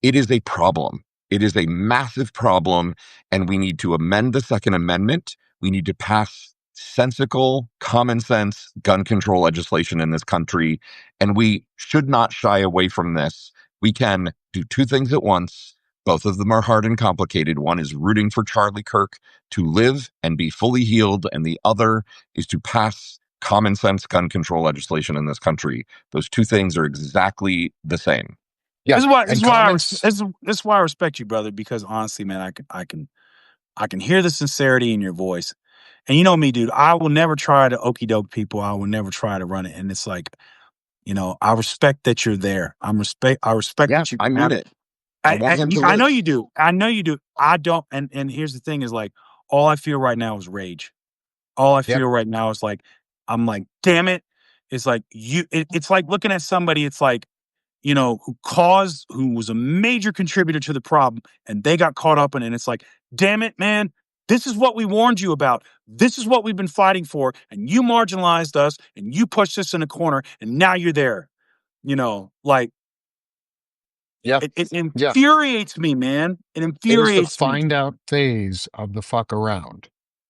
it is a problem. It is a massive problem, and we need to amend the Second Amendment. We need to pass sensical, common sense gun control legislation in this country, and we should not shy away from this. We can do two things at once. Both of them are hard and complicated. One is rooting for Charlie Kirk to live and be fully healed, and the other is to pass common sense gun control legislation in this country. Those two things are exactly the same. Yeah, This is why. and comments. This is why I respect you, brother. Because honestly, man, I can hear the sincerity in your voice. And you know me, dude. I will never try to okey doke people. I will never try to run it. And it's like, I respect that you're there. I respect Yeah, that you. I mean it. I want him to I live. know you do. I know you do. I don't. And here's the thing: is like all I feel right now is rage. All I Yep. feel right now is like I'm like, damn it. It's like it's like looking at somebody. It's like who was a major contributor to the problem, and they got caught up in it. And it's like, damn it, man. This is what we warned you about. This is what we've been fighting for, and you marginalized us, and you pushed us in a corner, and now you're there. Like Yeah. it Yeah. infuriates me, man. It It was the infuriates me. find out phase of the fuck around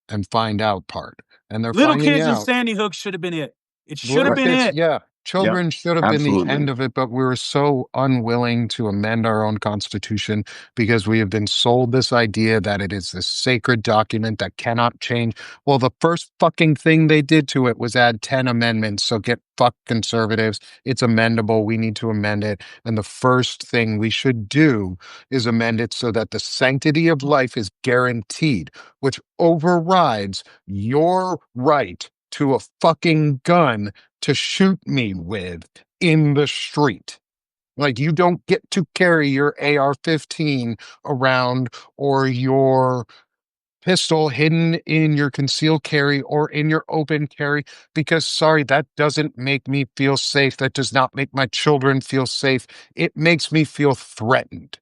and find out part. And they're Little finding kids in out. Sandy Hook should have been it. It should have Little been kids, it. yeah. Yeah, Children should have been the absolutely. end of it, but we were so unwilling to amend our own constitution because we have been sold this idea that it is this sacred document that cannot change. Well, the first fucking thing they did to it was add 10 amendments. So get fuck conservatives. It's amendable. We need to amend it. And the first thing we should do is amend it so that the sanctity of life is guaranteed, which overrides your right to a fucking gun to shoot me with in the street. Like, you don't get to carry your AR-15 around or your pistol hidden in your concealed carry or in your open carry because, sorry, that doesn't make me feel safe. That does not make my children feel safe. It makes me feel threatened.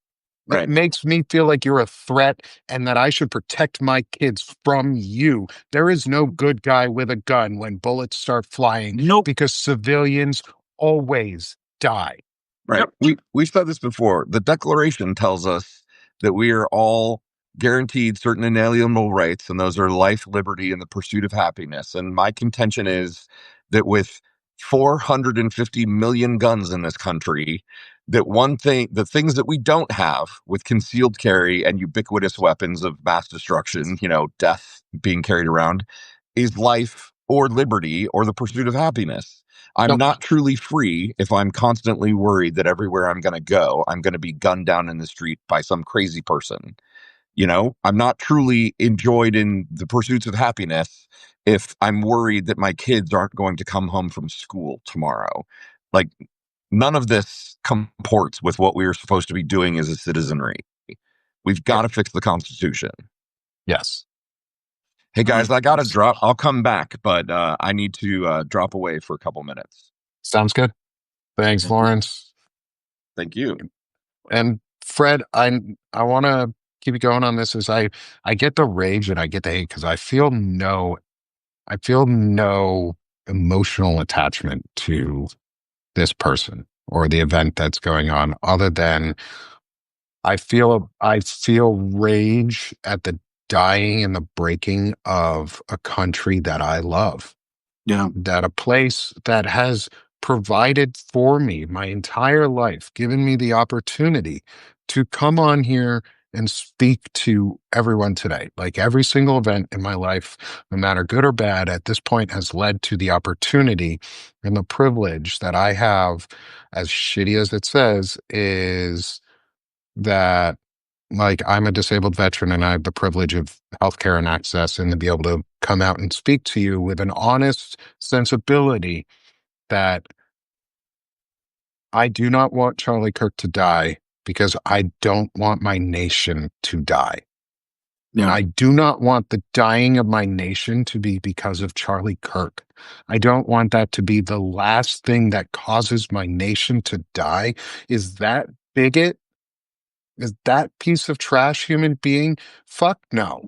It Right. makes me feel like you're a threat and that I should protect my kids from you. There is no good guy with a gun when bullets start flying Nope. because civilians always die. Right. Yep. We've said this before. The Declaration tells us that we are all guaranteed certain inalienable rights, and those are life, liberty, and the pursuit of happiness. And my contention is that with 450 million guns in this country, the things that we don't have with concealed carry and ubiquitous weapons of mass destruction, death being carried around, is life or liberty or the pursuit of happiness. I'm Nope. not truly free if I'm constantly worried that everywhere I'm going to go, I'm going to be gunned down in the street by some crazy person. I'm not truly enjoyed in the pursuits of happiness if I'm worried that my kids aren't going to come home from school tomorrow. Like, none of this comports with what we are supposed to be doing as a citizenry. We've got to fix the Constitution. Yes. Hey, guys, I got to drop. I'll come back, but I need to drop away for a couple minutes. Sounds good. Thanks, Lawrence. Thank you. And Fred, I want to keep going on this as I get the rage and I get the hate because I feel no emotional attachment to this person or the event that's going on other than I feel rage at the dying and the breaking of a country that I love. Yeah. That a place that has provided for me my entire life, given me the opportunity to come on here and speak to everyone today. Like every single event in my life, no matter good or bad, at this point has led to the opportunity and the privilege that I have, as shitty as it says, is that like I'm a disabled veteran and I have the privilege of healthcare and access and to be able to come out and speak to you with an honest sensibility that I do not want Charlie Kirk to die because I don't want my nation to die. Yeah. And I do not want the dying of my nation to be because of Charlie Kirk. I don't want that to be the last thing that causes my nation to die. Is that bigot? Is that piece of trash human being? Fuck no.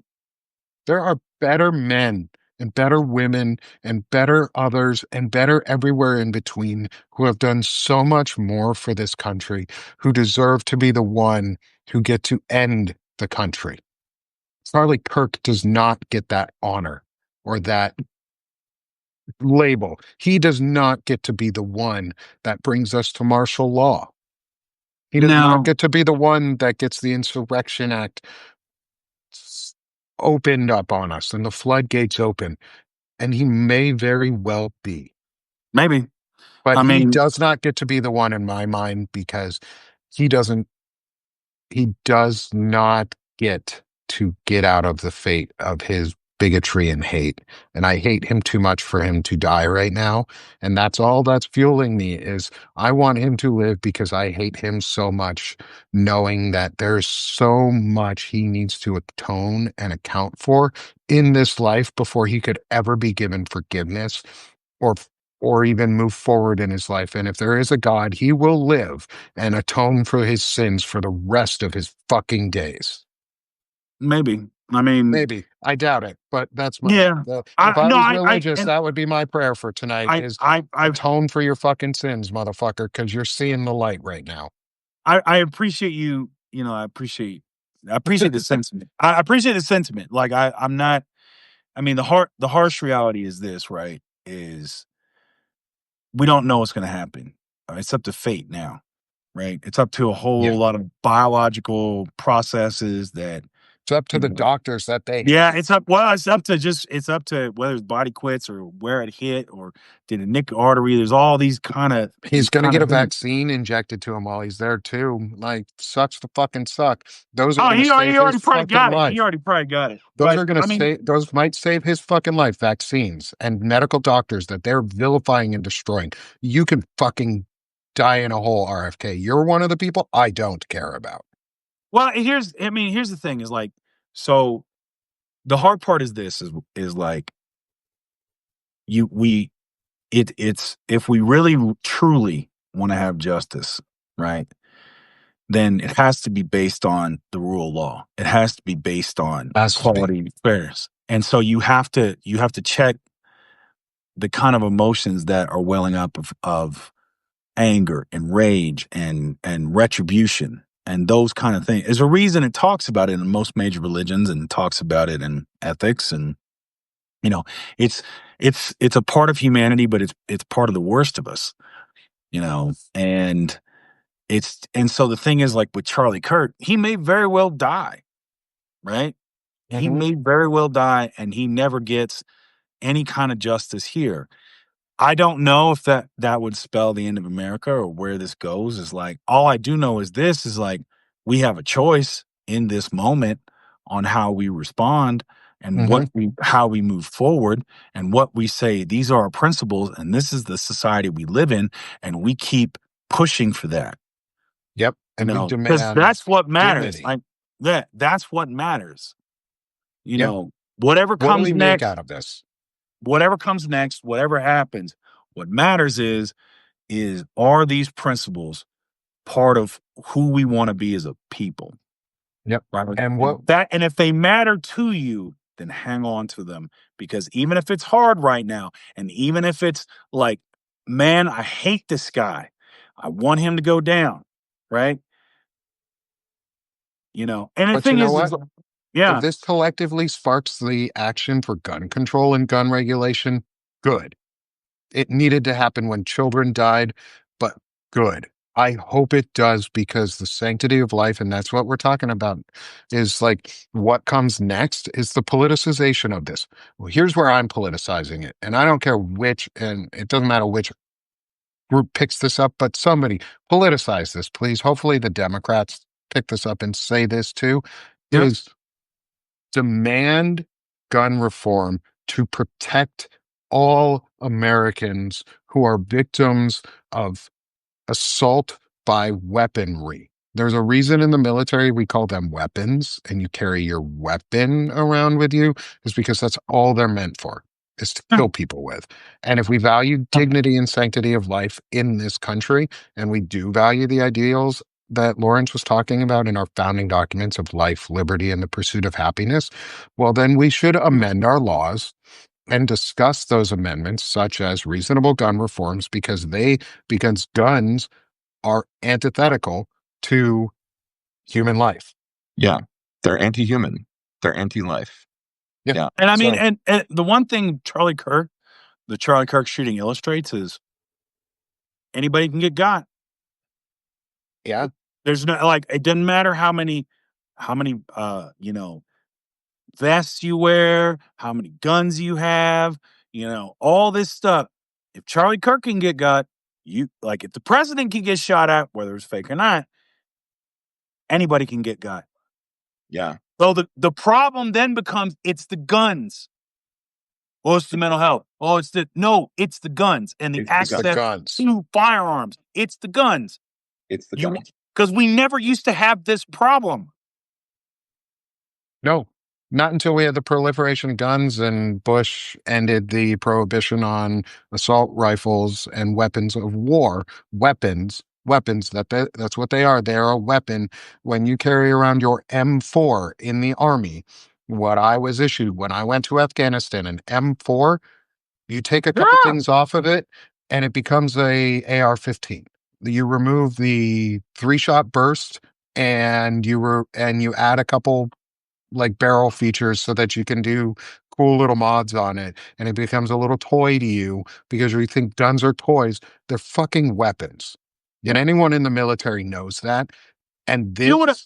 There are better men and better women and better others and better everywhere in between who have done so much more for this country, who deserve to be the one who get to end the country. Charlie Kirk does not get that honor or that label. He does not get to be the one that brings us to martial law. He does No. not get to be the one that gets the Insurrection Act opened up on us and the floodgates open. And he may very well be. Maybe. But I he mean, does not get to be the one in my mind because he doesn't he does not get out of the fate of his bigotry and hate. And I hate him too much for him to die right now. And that's all that's fueling me is I want him to live because I hate him so much, knowing that there's so much he needs to atone and account for in this life before he could ever be given forgiveness or or even move forward in his life. And if there is a God, he will live and atone for his sins for the rest of his fucking days. Maybe. I mean, Maybe. I doubt it, but that's yeah. if I No, was religious, and that would be my prayer for tonight is I atone for your fucking sins, motherfucker, because you're seeing the light right now. I appreciate you. You know, I appreciate the sentiment. I appreciate the sentiment. Like I'm not. I mean, the harsh reality is this, right? Is we don't know what's going to happen. It's up to fate now, right? It's up to a whole Yeah. lot of biological processes that. It's up to you the know, doctors that they Yeah, it's up. Well, it's up to whether his body quits or where it hit or did it nick the artery. There's all these he's going to get a things. vaccine injected to him while he's there too. Like, sucks to fucking suck. Those are Oh, going to he save already his probably fucking got it. He life. already probably got it. Those But are going to I mean, save. Those might save his fucking life. Vaccines and medical doctors that they're vilifying and destroying. You can fucking die in a hole, RFK. You're one of the people I don't care about. well, here's the thing is like, so the hard part is this is like it's if we really truly want to have justice, right? Then it has to be based on the rule of law. It has to be based on Has to be. quality and fairness. And so you have to check the kind of emotions that are welling up of anger and rage and retribution and those kind of things. There's a reason it talks about it in most major religions and talks about it in ethics and you know, it's it's a part of humanity, but it's part of the worst of us, you know. And so the thing is like with Charlie Kirk, he may very well die, right? He Mhm. may very well die and he never gets any kind of justice here. I don't know if that would spell the end of America or where this goes. Is like all I do know is this is like we have a choice in this moment on how we respond and Mhm. how we move forward and what we say. These are our principles and this is the society we live in, and we keep pushing for that. Yep. You And we know, because demand that's what matters. dignity. Like that's what matters. You Yep. know, whatever What do comes we make next, out of this? whatever happens, what matters is are these principles part of who we want to be as a people, Yep. right? And what And if they matter to you, then hang on to them, because even if it's hard right now, and even if it's like, man, I hate this guy, I want him to go down, right? You know, and the but you thing know is what? If yeah, this collectively sparks the action for gun control and gun regulation, good. It needed to happen when children died, but good. I hope it does because the sanctity of life, and that's what we're talking about, is like what comes next is the politicization of this. Well, here's where I'm politicizing it. And I don't care which, and it doesn't matter which group picks this up, but somebody politicize this, please. Hopefully the Democrats pick this up and say this too, yeah, is demand gun reform to protect all Americans who are victims of assault by weaponry. There's a reason in the military we call them weapons, and you carry your weapon around with you, is because that's all they're meant for, is to kill people with. And if we value dignity and sanctity of life in this country, and we do value the ideals that Lawrence was talking about in our founding documents of life, liberty, and the pursuit of happiness, well, then we should amend our laws and discuss those amendments, such as reasonable gun reforms, because guns are antithetical to human life. Yeah. They're anti-human. They're anti-life. Yeah. Yeah. and I mean, So, and the one thing the Charlie Kirk shooting illustrates is anybody can get got. yeah. There's no like it doesn't matter how many vests you wear, how many guns you have, all this stuff. If Charlie Kirk can get got, you like if the president can get shot at, whether it's fake or not, anybody can get got. Yeah. So the problem then becomes it's the guns. Oh, it's the mental health. Oh, it's the guns and the It's the access The guns. to firearms. It's the guns. It's the gun. Because we never used to have this problem. No, not until we had the proliferation of guns and Bush ended the prohibition on assault rifles and weapons of war. Weapons, that's what they are. They're a weapon. When you carry around your M4 in the Army, what I was issued when I went to Afghanistan, an M4, you take a couple Yeah. things off of it and it becomes a AR-15. You remove the 3-shot burst and you add a couple like barrel features so that you can do cool little mods on it, and it becomes a little toy to you because you think guns are toys. They're fucking weapons. And anyone in the military knows that. And You know what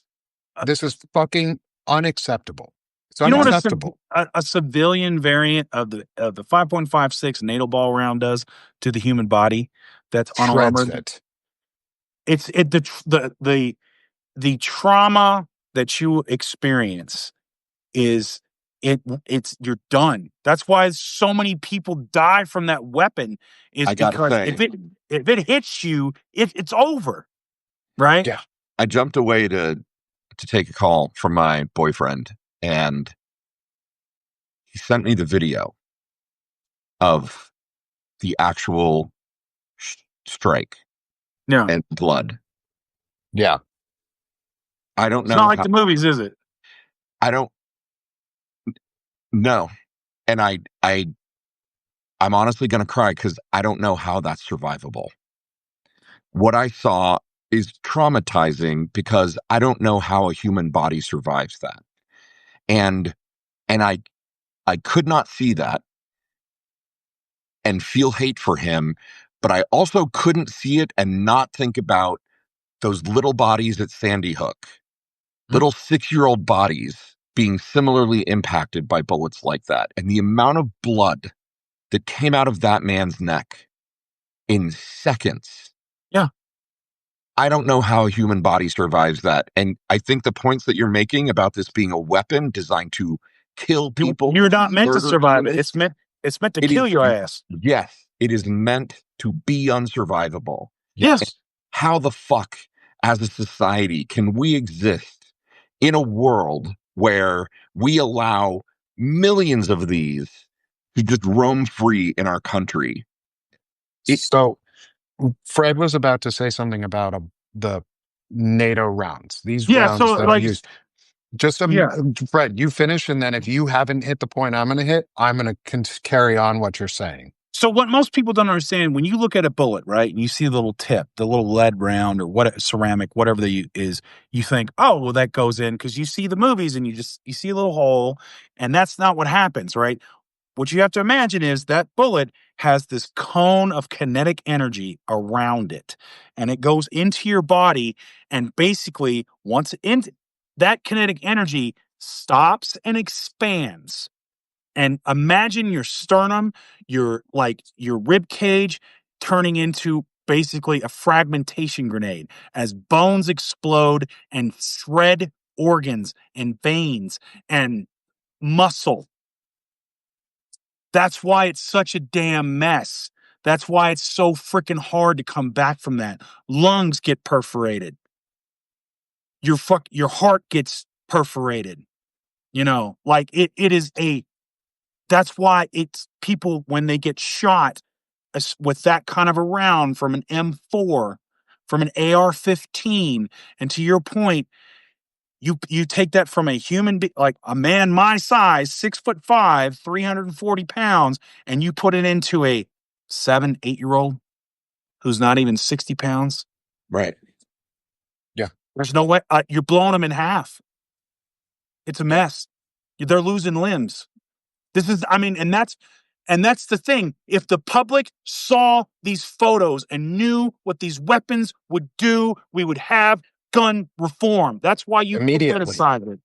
this is fucking unacceptable. It's You know what unacceptable. a civilian variant of the 5.56 NATO ball round does to the human body that's Shreds unarmored? it. It's the trauma that you experience is it's you're done. That's why so many people die from that weapon is I gotta because say, if it hits you, it's over. Right? Yeah. I jumped away to take a call from my boyfriend, and he sent me the video of the actual strike Yeah. and blood. Yeah. I don't It's know. not like the movies, is it? I don't know. And I'm honestly going to cry because I don't know how that's survivable. What I saw is traumatizing because I don't know how a human body survives that. And I could not see that and feel hate for him, but I also couldn't see it and not think about those little bodies at Sandy Hook, little 6-year-old bodies being similarly impacted by bullets like that. And the amount of blood that came out of that man's neck in seconds. Yeah. I don't know how a human body survives that. And I think the points that you're making about this being a weapon designed to kill people. You're not meant to murder survive it. humans, It's meant to it kill is- your ass. Yes, it is meant to be unsurvivable. Yes. How the fuck, as a society, can we exist in a world where we allow millions of these to just roam free in our country? So Fred was about to say something about the NATO rounds. These Yeah, rounds so, that like- are used. Just Fred, you finish, and then if you haven't hit the point I'm going to hit, I'm going to carry on what you're saying. So what most people don't understand, when you look at a bullet, right, and you see the little tip, the little lead round or what ceramic, whatever is, you think, oh, well, that goes in because you see the movies and you see a little hole, and that's not what happens, right? What you have to imagine is that bullet has this cone of kinetic energy around it, and it goes into your body, and basically once that kinetic energy stops and expands. And imagine your sternum, your rib cage turning into basically a fragmentation grenade as bones explode and shred organs and veins and muscle. That's why it's such a damn mess. That's why it's so freaking hard to come back from that. Lungs get perforated. Your heart gets perforated. Like it is that's why it's people when they get shot with that kind of a round from an M4, from an AR-15, and to your point, you take that from a human like a man my size, 6'5", 340 pounds, and you put it into a 7-8-year-old who's not even 60 pounds. Right. Yeah. There's no way you're blowing them in half. It's a mess. They're losing limbs. And that's the thing. If the public saw these photos and knew what these weapons would do, we would have gun reform. That's why you Immediately. put aside it.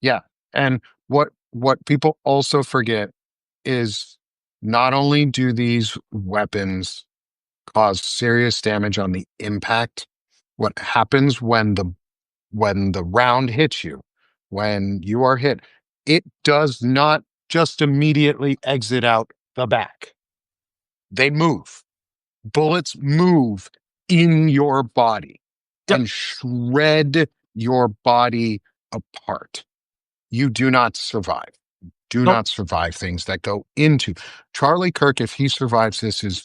Yeah. And what people also forget is not only do these weapons cause serious damage on the impact, what happens when the when the round hits you, when you are hit, it does not just immediately exit out the back. They move. Bullets move in your body and shred your body apart. You do not survive. Do Nope. not survive things that go into. Charlie Kirk, if he survives this, is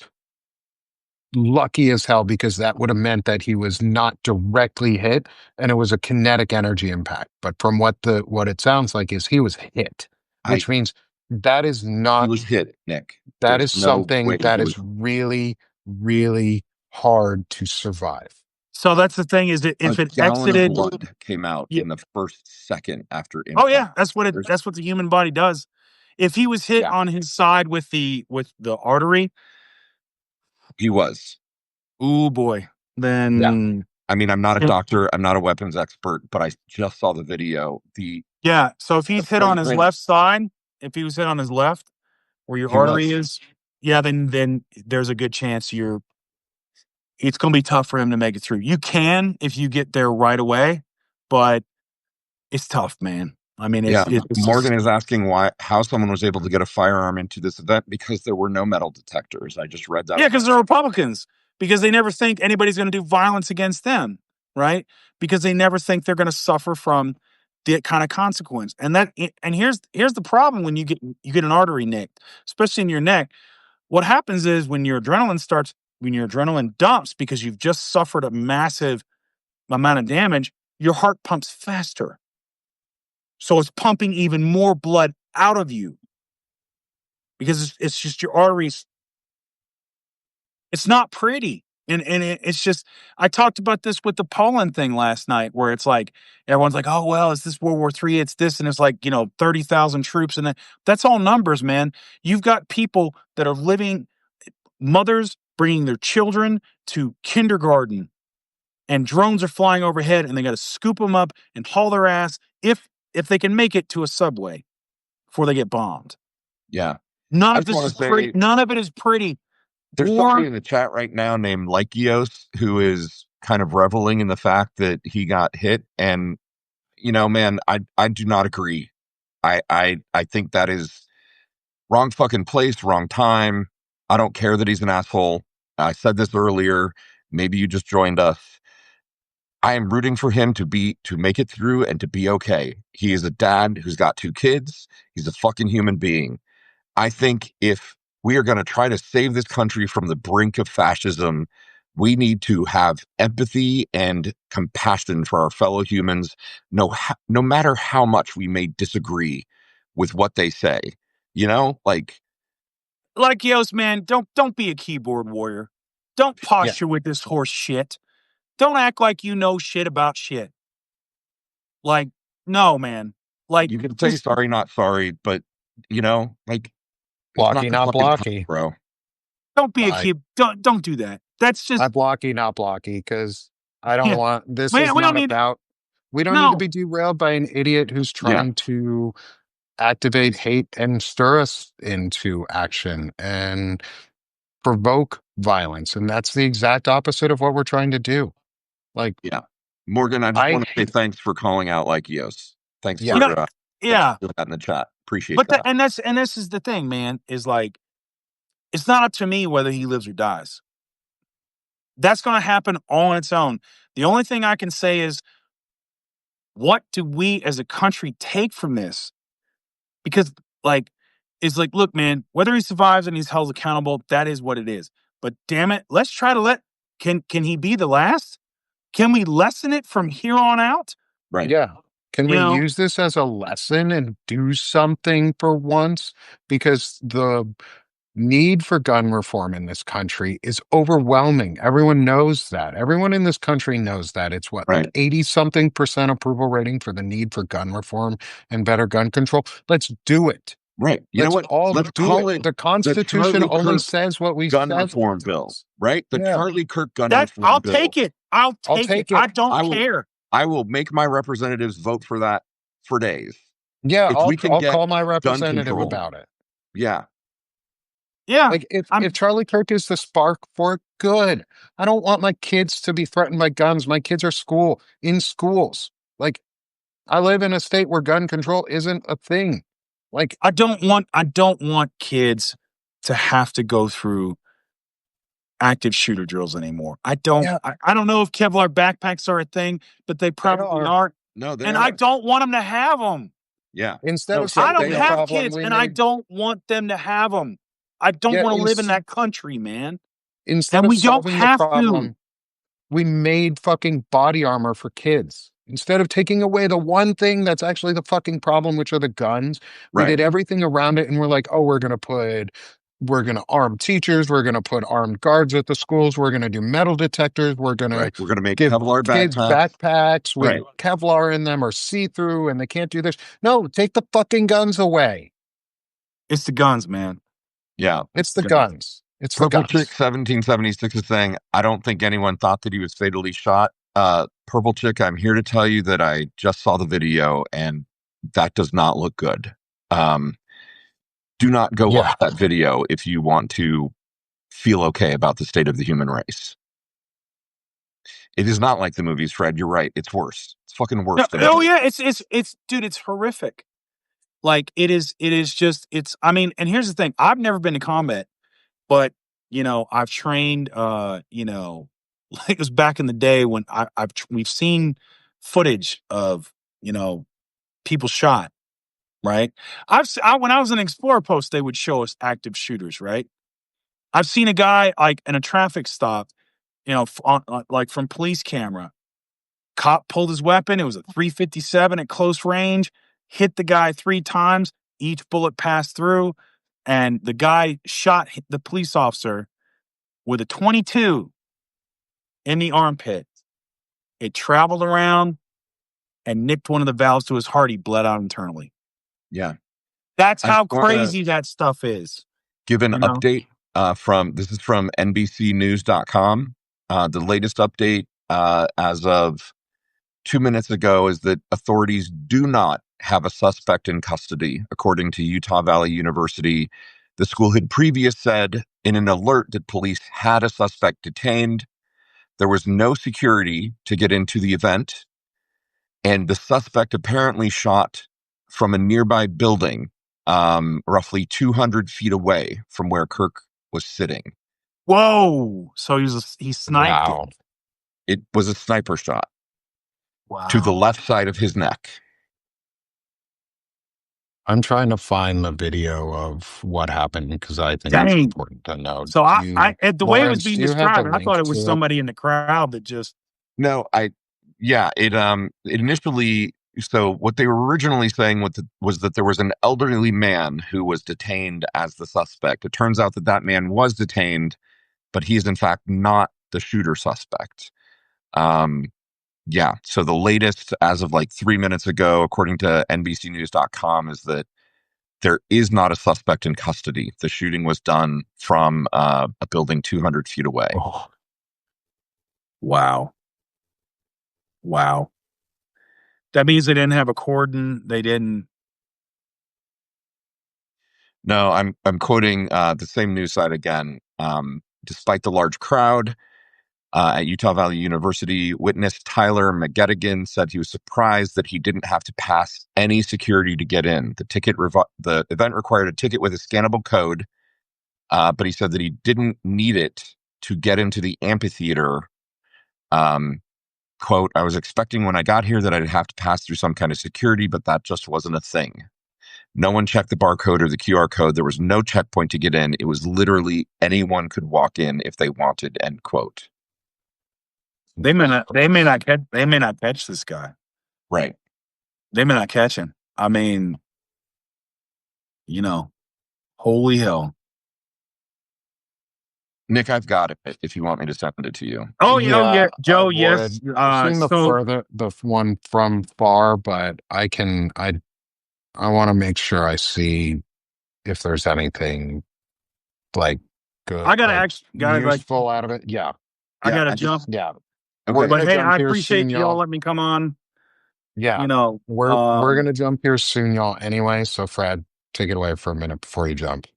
lucky as hell, because that would have meant that he was not directly hit and it was a kinetic energy impact. But from what it sounds like is he was hit, which means that is He not, was hit, Nick. that There's is no something way that he is was. really, really hard to survive. So that's the thing, is that if A it gallon of exited, blood came out yeah. in the first second after Oh impact. yeah, that's what There's- that's what the human body does. If he was hit Yeah. on his side with the artery, He was. ooh boy, then I mean, I'm not a Yeah. doctor. I'm not a weapons expert, but I just saw the video. yeah. So if he's hit on his flagrant- left side, if he was hit on his left, where your He artery was. is, yeah, then there's a good chance it's going to be tough for him to make it through. You can if you get there right away, but it's tough, man. I mean, it's Morgan is asking how someone was able to get a firearm into this event because there were no metal detectors. I just read that. Yeah, because they're Republicans. Because they never think anybody's going to do violence against them, right? Because they never think they're going to suffer from that kind of consequence. And here's the problem when you get an artery nicked, especially in your neck. What happens is when your adrenaline dumps because you've just suffered a massive amount of damage, your heart pumps faster. So it's pumping even more blood out of you because it's just your arteries. It's not pretty. And it's just, I talked about this with the Poland thing last night, where it's like, everyone's like, oh, well, is this World War III? It's this. And it's like, 30,000 troops. And that's all numbers, man. You've got people that are living, mothers bringing their children to kindergarten, and drones are flying overhead, and they got to scoop them up and haul their ass if they can make it to a subway before they get bombed. Yeah. None of this is pretty. None of it is pretty. There's somebody in the chat right now named Lykios who is kind of reveling in the fact that he got hit. And, man, I do not agree. I think that is wrong fucking place, wrong time. I don't care that he's an asshole. I said this earlier. Maybe you just joined us. I am rooting for him to make it through and to be okay. He is a dad who's got 2 kids. He's a fucking human being. I think if we are going to try to save this country from the brink of fascism, we need to have empathy and compassion for our fellow humans, no matter how much we may disagree with what they say. Like Yos, man, don't be a keyboard warrior. Don't posture with this horse shit. Don't act like you know shit about shit. Like, no, man. Like, you can say sorry, not sorry, but like blocky, not blocky, bro. Don't be a key. Don't do that. That's just blocky, not blocky, because I don't want this. Man, is we not don't need- about. We don't need to be derailed by an idiot who's trying to activate hate and stir us into action and provoke violence. And that's the exact opposite of what we're trying to do. Like, Morgan, I just want to say thanks for calling out Lykios. Thanks for that in the chat. Appreciate that. And this is the thing, man, is like, it's not up to me whether he lives or dies. That's going to happen all on its own. The only thing I can say is, what do we as a country take from this? Because look, man, whether he survives and he's held accountable, that is what it is. But damn it, let's try to can he be the last? Can we lessen it from here on out? Right. Yeah. Can we use this as a lesson and do something for once? Because the need for gun reform in this country is overwhelming. Everyone knows that. Everyone in this country knows that. It's like 80-something% approval rating for the need for gun reform and better gun control. Let's do it. Right. You know what? Let's call it. The Constitution only says what we gun says reform bill, right? The Charlie Kirk gun reform I'll bill. take it. I'll take it. I don't care. I will make my representatives vote for that for days. Yeah, I'll call my representative about it. Yeah. Yeah. Like if Charlie Kirk is the spark for it, good. I don't want my kids to be threatened by guns. My kids are in schools. Like I live in a state where gun control isn't a thing. Like I don't want kids to have to go through active shooter drills anymore. I don't Yeah. I don't know if Kevlar backpacks are a thing, but they probably are. No, they And are. I don't want them to have them. Yeah. Instead No, of so I don't solving the have problem, kids, we and I made don't want them to have them. I don't yeah, want to live in that country, man. instead And of we don't solving the have to. problem, we made fucking body armor for kids. Instead of taking away the one thing that's actually the fucking problem, which are the guns, we Right. did everything around it, and we're like, oh, we're gonna arm teachers, we're gonna put armed guards at the schools, we're gonna do metal detectors, we're gonna We're going to make give Kevlar kids backpacks. backpacks with Right. Kevlar in them or see-through, and they can't do this. No, take the fucking guns away. It's the guns, man. Yeah. It's the Guns. guns. It's the Purple Chick guns. 1776 is saying, I don't think anyone thought that he was fatally shot. Purple Chick, I'm here to tell you that I just saw the video and that does not look good. Do not go watch that video if you want to feel okay about the state of the human race. It is not like the movies, Fred. You're right. It's worse. It's fucking worse. Oh yeah, it's dude, it's horrific. Like it is just I mean, and here's the thing. I've never been to combat, but I've trained like it was back in the day when we've seen footage of, people shot, right? When I was in Explorer Post, they would show us active shooters, right? I've seen a guy like in a traffic stop, like from police camera. Cop pulled his weapon. It was a 357 at close range, hit the guy 3 times. Each bullet passed through, and the guy shot the police officer with a 22 in the armpit. It traveled around and nicked one of the valves to his heart. He bled out internally. Yeah. That's how crazy that stuff is. Give an update this is from NBCnews.com. The latest update as of 2 minutes ago is that authorities do not have a suspect in custody, according to Utah Valley University. The school had previously said in an alert that police had a suspect detained. There was no security to get into the event, and the suspect apparently shot from a nearby building, roughly 200 feet away from where Kirk was sitting. Whoa! So he sniped Wow. It was a sniper shot. Wow. To the left side of his neck. I'm trying to find the video of what happened because I think it's important to know. So the way it was being described, I thought it was somebody in the crowd that just. No, it initially. So what they were originally saying was that there was an elderly man who was detained as the suspect. It turns out that man was detained, but he's in fact not the shooter suspect. Yeah. So the latest, as of like 3 minutes ago, according to NBCnews.com, is that there is not a suspect in custody. The shooting was done from a building 200 feet away. Oh. Wow. That means they didn't have a cordon. They didn't. No, I'm quoting the same news site again. Despite the large crowd at Utah Valley University, witness Tyler McGettigan said he was surprised that he didn't have to pass any security to get in. The event required a ticket with a scannable code, but he said that he didn't need it to get into the amphitheater. Quote, I was expecting when I got here that I'd have to pass through some kind of security, but that just wasn't a thing. No one checked the barcode or the QR code. There was no checkpoint to get in. It was literally anyone could walk in if they wanted, end quote. They may not catch this guy. Right. They may not catch him. I mean, holy hell. Nick, I've got it if you want me to send it to you. Oh, yeah. Joe, yes. I've seen the one from far, but I want to make sure I see if there's anything like good. I gotta useful out of it. Yeah. I gotta jump. Yeah. Okay. But hey, I appreciate y'all letting me come on. Yeah. We're gonna jump here soon, y'all. Anyway, so Fred, take it away for a minute before you jump.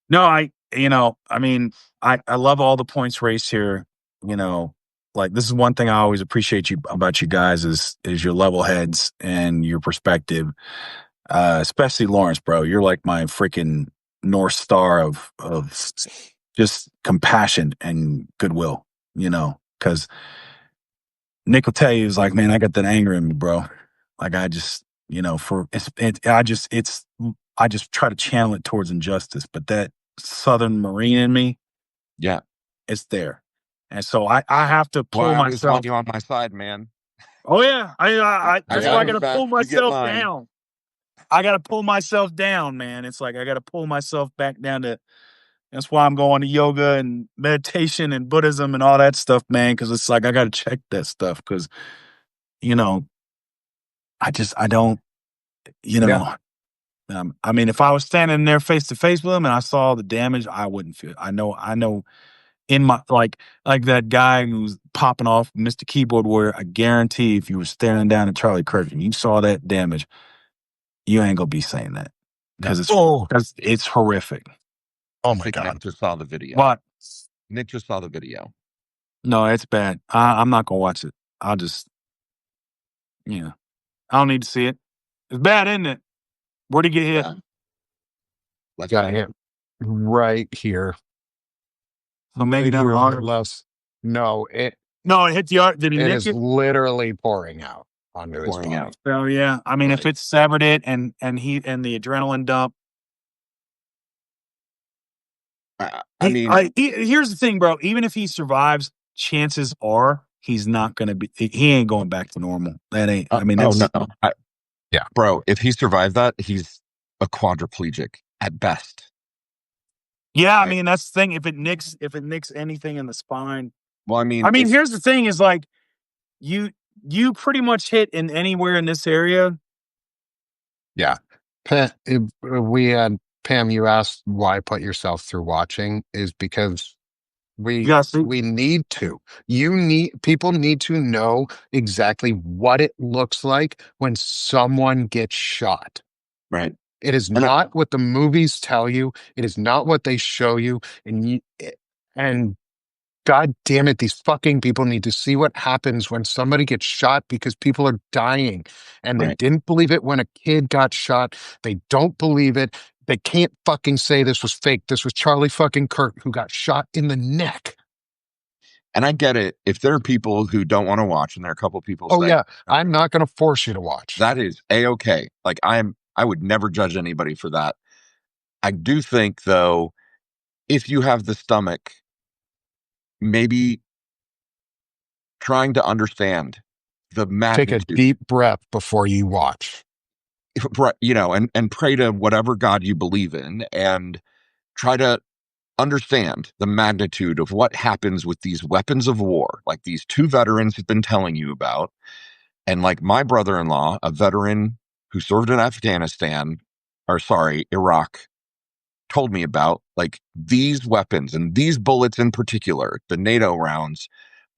No, I mean, I love all the points raised here. Like this is one thing I always appreciate about you guys is your level heads and your perspective. Especially Lawrence, bro. You're like my freaking North Star of just compassion and goodwill, because Nick will tell you, he's like, man, I got that anger in me, bro. Like I just, I just try to channel it towards injustice, but that Southern Marine in me, Yeah. it's there. And so I have to pull Well, I always myself. want you on my side, man. Oh yeah. That's why I gotta pull You get myself mine. down. I gotta pull myself down, man. It's like I gotta pull myself back down to. That's why I'm going to yoga and meditation and Buddhism and all that stuff, man. Because it's like I gotta check that stuff. Because I don't. I mean, if I was standing there face to face with him and I saw the damage, I wouldn't feel. I know. In my like that guy who's popping off, Mr. Keyboard Warrior. I guarantee, if you were staring down at Charlie Kirk and you saw that damage, you ain't gonna be saying that because it's horrific. Oh my Nick God. just saw the video. What? Nick just saw the video. No, it's bad. I'm not gonna watch it. I'll just, I don't need to see it. It's bad, isn't it? Where'd he get hit? Yeah. Let's Got hit right here. So maybe Right down here the on the arm. left. No, it hit the arm. Did he nick is it? literally pouring out onto his pouring body. out. So yeah, I mean, if Right. it severed it and the adrenaline dump. I mean, Here's the thing, bro. Even if he survives, chances are he's not going to be. He ain't going back to normal. That ain't. I mean, that's, no. Yeah. Bro, if he survived that, he's a quadriplegic at best. Yeah, I Right. mean, that's the thing. If it nicks anything in the spine. Well, I mean, Here's the thing: is like you pretty much hit in anywhere in this area. Yeah. Pam, you asked why put yourself through watching is because we need to. People need to know exactly what it looks like when someone gets shot. right. It is not what the movies tell you. It is not what they show you. And God damn it, these fucking people need to see what happens when somebody gets shot because people are dying. And they didn't believe it when a kid got shot. They don't believe it. They can't fucking say this was fake. This was Charlie fucking Kirk who got shot in the neck. And I get it. If there are people who don't want to watch, and there are a couple people saying, yeah, I'm not going to force you to watch. That is A-okay. Like I would never judge anybody for that. I do think, though, if you have the stomach, maybe trying to understand the magnitude. Take a deep breath before you watch. And pray to whatever God you believe in and try to understand the magnitude of what happens with these weapons of war, like these two veterans have been telling you about. And like my brother-in-law, a veteran who served in Iraq, told me about, like, these weapons and these bullets in particular, the NATO rounds,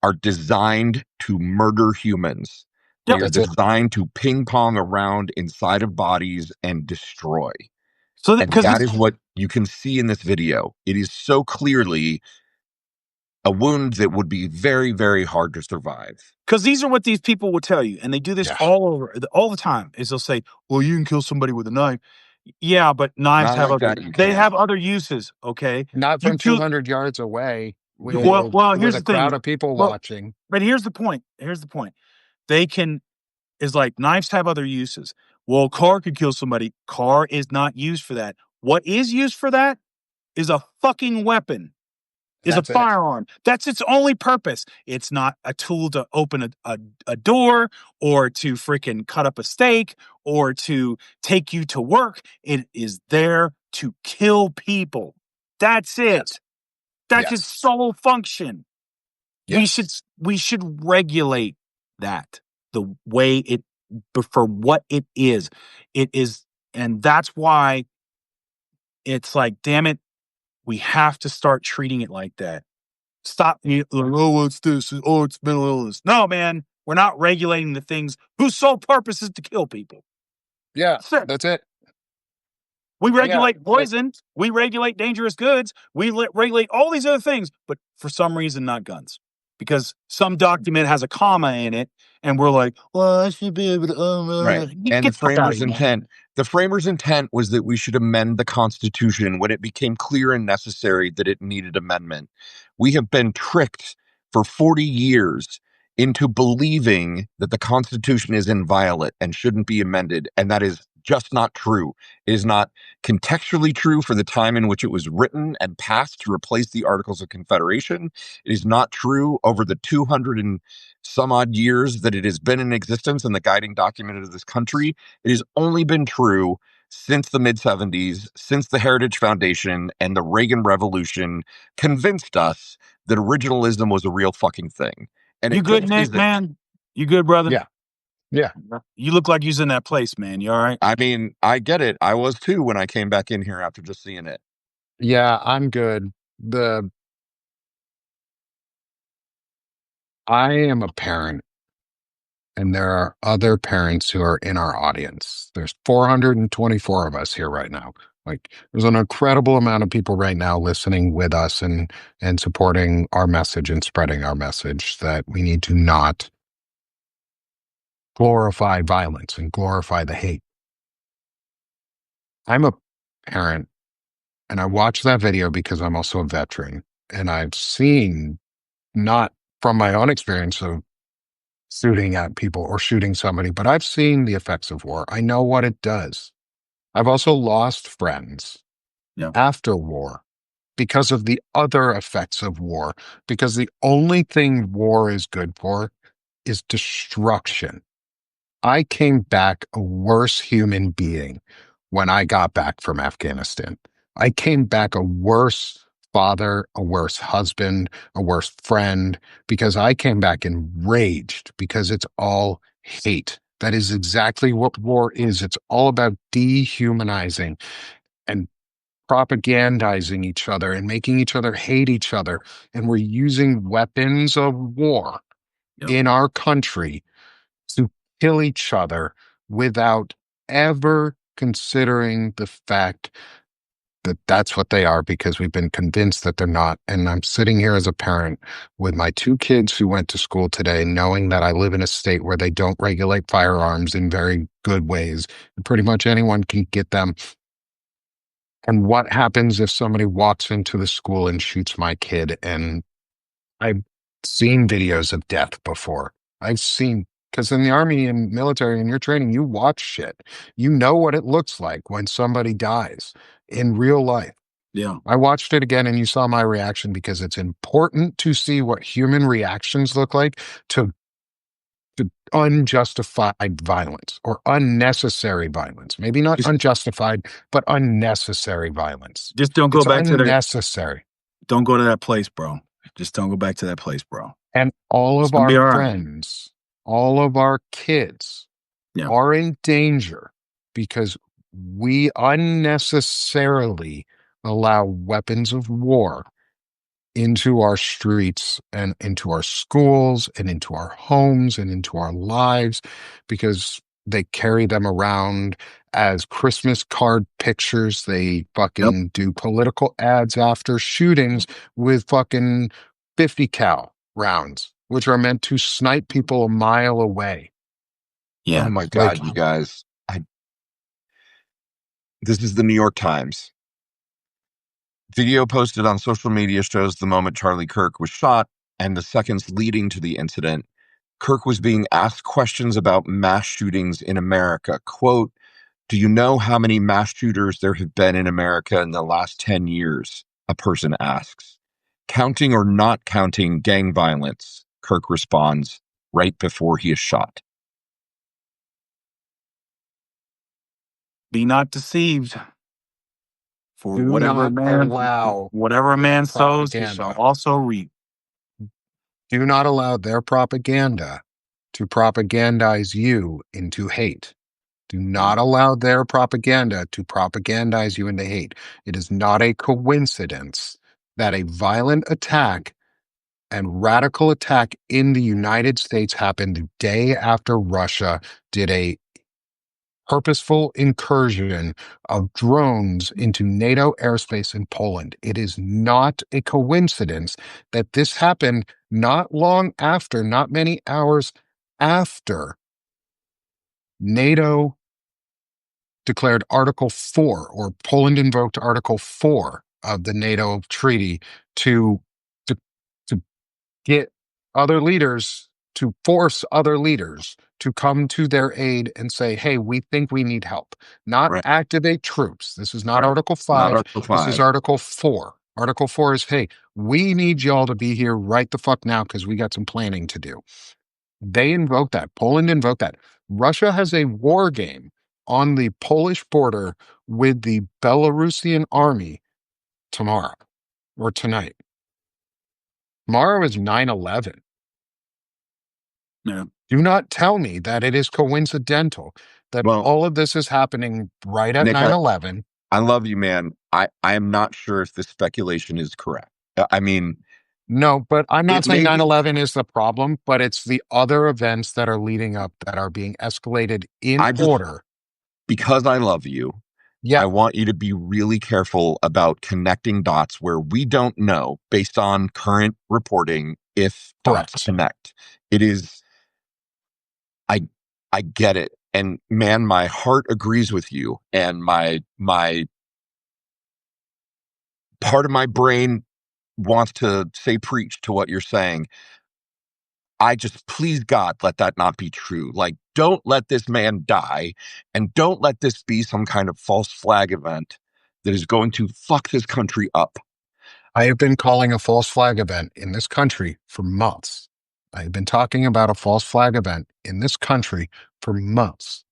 are designed to murder humans. They are designed to ping pong around inside of bodies and destroy. And that is what you can see in this video. It is so clearly a wound that would be very, very hard to survive. Because these are what these people will tell you. And they do this all the time, is they'll say, well, you can kill somebody with a knife. Yeah, but knives have other uses, okay? Not from 200 yards away. Here's the thing. Crowd of people watching. But here's the point. Knives have other uses. Well, a car could kill somebody. Car is not used for that. What is used for that is a fucking weapon. Is a firearm. That's its only purpose. It's not a tool to open a door or to freaking cut up a steak or to take you to work. It is there to kill people. That's it. That's its sole function. Yes. We should regulate that the way for what it is. It is, and that's why it's like, damn it, we have to start treating it like that. Stop. What's this? Oh, it's mental illness. No, man, we're not regulating the things whose sole purpose is to kill people. Yeah, that's it. We regulate poison. We regulate dangerous goods. We regulate all these other things, but for some reason, not guns. Because some document has a comma in it, and we're like, well, I should be able to. Right. And the framers' intent was that we should amend the Constitution when it became clear and necessary that it needed amendment. We have been tricked for 40 years into believing that the Constitution is inviolate and shouldn't be amended, and that is just not true. It is not contextually true for the time in which it was written and passed to replace the Articles of Confederation. It is not true over the 200 and some odd years that it has been in existence and the guiding document of this country. It has only been true since the mid-70s, since the Heritage Foundation and the Reagan Revolution convinced us that originalism was a real fucking thing. And you good, Nick, man? You good, brother? Yeah. Yeah. You look like you're in that place, man. You all right? I mean, I get it. I was too when I came back in here after just seeing it. Yeah, I'm good. I am a parent, and there are other parents who are in our audience. There's 424 of us here right now. Like, there's an incredible amount of people right now listening with us and supporting our message and spreading our message that we need to not glorify violence and glorify the hate. I'm a parent, and I watched that video because I'm also a veteran, and I've seen, not from my own experience of shooting at people or shooting somebody, but I've seen the effects of war. I know what it does. I've also lost friends after war because of the other effects of war, because the only thing war is good for is destruction. I came back a worse human being when I got back from Afghanistan. I came back a worse father, a worse husband, a worse friend, because I came back enraged because it's all hate. That is exactly what war is. It's all about dehumanizing and propagandizing each other and making each other hate each other. And we're using weapons of war in our country to kill each other without ever considering the fact that that's what they are, because we've been convinced that they're not. And I'm sitting here as a parent with my two kids who went to school today, knowing that I live in a state where they don't regulate firearms in very good ways. And pretty much anyone can get them. And what happens if somebody walks into the school and shoots my kid? And I've seen videos of death before. I've seen, because in the army and military and your training, you watch shit. You know what it looks like when somebody dies in real life. Yeah. I watched it again and you saw my reaction, because it's important to see what human reactions look like to unjustified violence or unnecessary violence. Maybe not unjustified, but unnecessary violence. Just don't go back to unnecessary. Don't go to that place, bro. Just don't go back to that place, bro. And all of our friends, all of our kids are in danger because we unnecessarily allow weapons of war into our streets and into our schools and into our homes and into our lives, because they carry them around as Christmas card pictures. They fucking do political ads after shootings with fucking 50 cal rounds, which are meant to snipe people a mile away. Yeah. Oh my God, you guys. This is the New York Times. Video posted on social media shows the moment Charlie Kirk was shot and the seconds leading to the incident. Kirk was being asked questions about mass shootings in America. Quote, "Do you know how many mass shooters there have been in America in the last 10 years? A person asks. Counting or not counting gang violence, Kirk responds right before he is shot. Be not deceived. For whatever a man sows, he shall also reap. Do not allow their propaganda to propagandize you into hate. Do not allow their propaganda to propagandize you into hate. It is not a coincidence that a violent attack and radical attack in the United States happened the day after Russia did a purposeful incursion of drones into NATO airspace in Poland. It is not a coincidence that this happened not long after, not many hours after NATO declared Article 4, or Poland invoked Article 4 of the NATO treaty to, to, to get other leaders, to force other leaders to come to their aid and say, hey, we think we need help, not Right. activate troops. This is not Right. Article Not 5. Article This is 5. Article 4. Article 4 is, hey, we need y'all to be here right the fuck now because we got some planning to do. They invoked that. Poland invoked that. Russia has a war game on the Polish border with the Belarusian army tomorrow or tonight. Tomorrow is 9/11. Yeah. Do not tell me that it is coincidental that Well, all of this is happening right at Nick, 9/11. I love you, man. I am not sure if this speculation is correct. I mean, No, but I'm not it saying may be. 9/11 is the problem, but it's the other events that are leading up that are being escalated in order. Because I love you, Yeah, I want you to be really careful about connecting dots where we don't know, based on current reporting, if dots correct. connect. It is, I get it. And man, my heart agrees with you. And my part of my brain wants to say preach to what you're saying. I just, please God, let that not be true. Like, don't let this man die, and don't let this be some kind of false flag event that is going to fuck this country up. I have been calling a false flag event in this country for months. I have been talking about a false flag event in this country for months.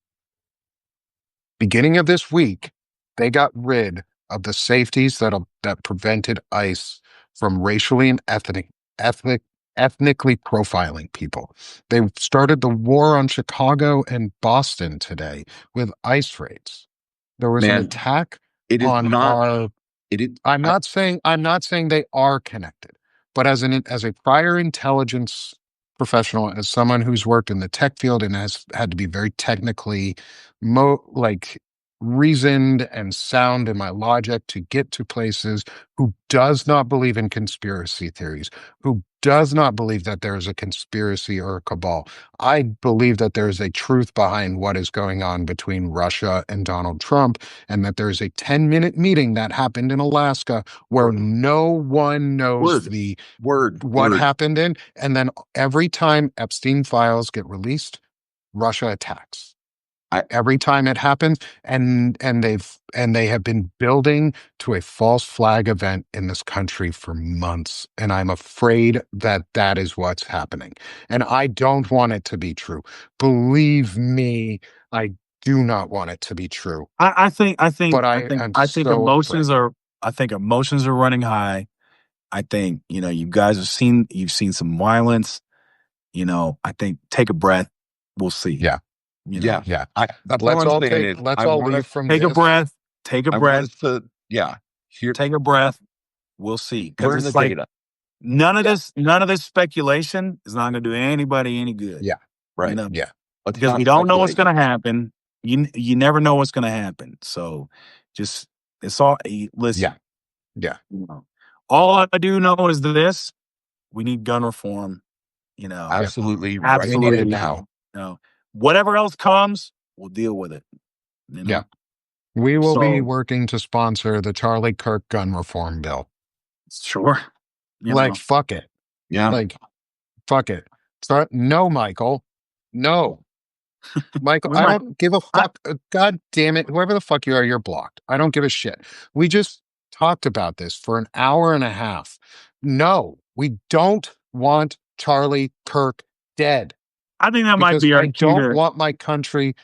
Beginning of this week, they got rid of the safeties that prevented ICE from racially and ethnically profiling people. They started the war on Chicago and Boston today with ICE raids. There was an Man, attack it is on not. our. It is. I'm not saying they are connected, but as a prior intelligence professional, as someone who's worked in the tech field and has had to be very technically reasoned and sound in my logic to get to places, who does not believe in conspiracy theories, who does not believe that there is a conspiracy or a cabal. I believe that there is a truth behind what is going on between Russia and Donald Trump, and that there's a 10-minute meeting that happened in Alaska where no one knows what happened in. And then every time Epstein files get released, Russia attacks. Every time it happens, and they have been building to a false flag event in this country for months, and I'm afraid that is what's happening, and I don't want it to be true. Believe me, I do not want it to be true. I think emotions are. I think emotions are running high. I think you guys you've seen some violence. I think take a breath. We'll see. Yeah. Yeah. Let's all leave from take this. a breath. Take a breath. Take a breath. We'll see. Because it's like none of this speculation is not going to do anybody any good. Yeah. Right. Yeah. Because we don't know what's going to happen. You never know what's going to happen. So just listen. Yeah. All I do know is this: we need gun reform. Absolutely. We need it now. Whatever else comes, we'll deal with it. Yeah. We will be working to sponsor the Charlie Kirk gun reform bill. Sure. Fuck it. Yeah. Fuck it. No, Michael. No. Michael, I don't give a fuck. God damn it. Whoever the fuck you are, you're blocked. I don't give a shit. We just talked about this for an hour and a half. No, we don't want Charlie Kirk dead. I think that might be our cue. I don't want my country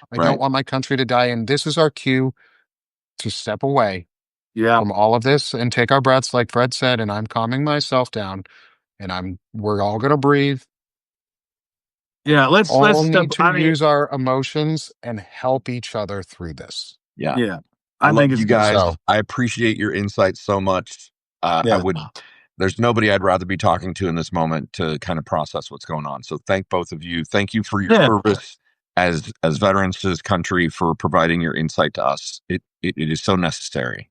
to die. And this is our cue to step away from all of this and take our breaths, like Fred said, and I'm calming myself down, and we're all gonna breathe. Yeah, let's need to use our emotions and help each other through this. Yeah. I love you guys. I appreciate your insights so much. There's nobody I'd rather be talking to in this moment to kind of process what's going on. So thank both of you. Thank you for your service. as veterans to this country for providing your insight to us. It is so necessary.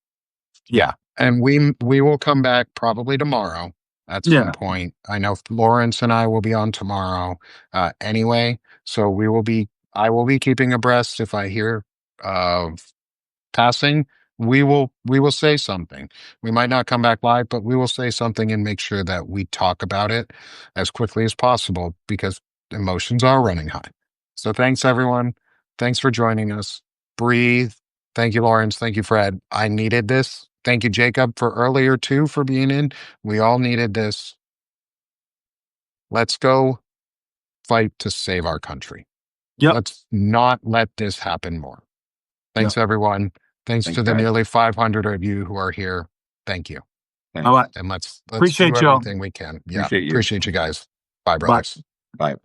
Yeah. And we will come back probably tomorrow at some point. I know Lawrence and I will be on tomorrow anyway. So I will be keeping abreast if I hear of passing. We will say something. We might not come back live, but we will say something and make sure that we talk about it as quickly as possible because emotions are running high. So thanks everyone. Thanks for joining us. Breathe. Thank you, Lawrence. Thank you, Fred. I needed this. Thank you, Jacob, for earlier too, for being in. We all needed this. Let's go fight to save our country. Yep. Let's not let this happen more. Thanks, everyone. Thanks Thanks, to the guys. nearly 500 of you who are here. Thank you. Thanks. All right. And let's Appreciate do y'all. everything we can. Yeah. Appreciate you. Appreciate you guys. Bye, brothers. Bye.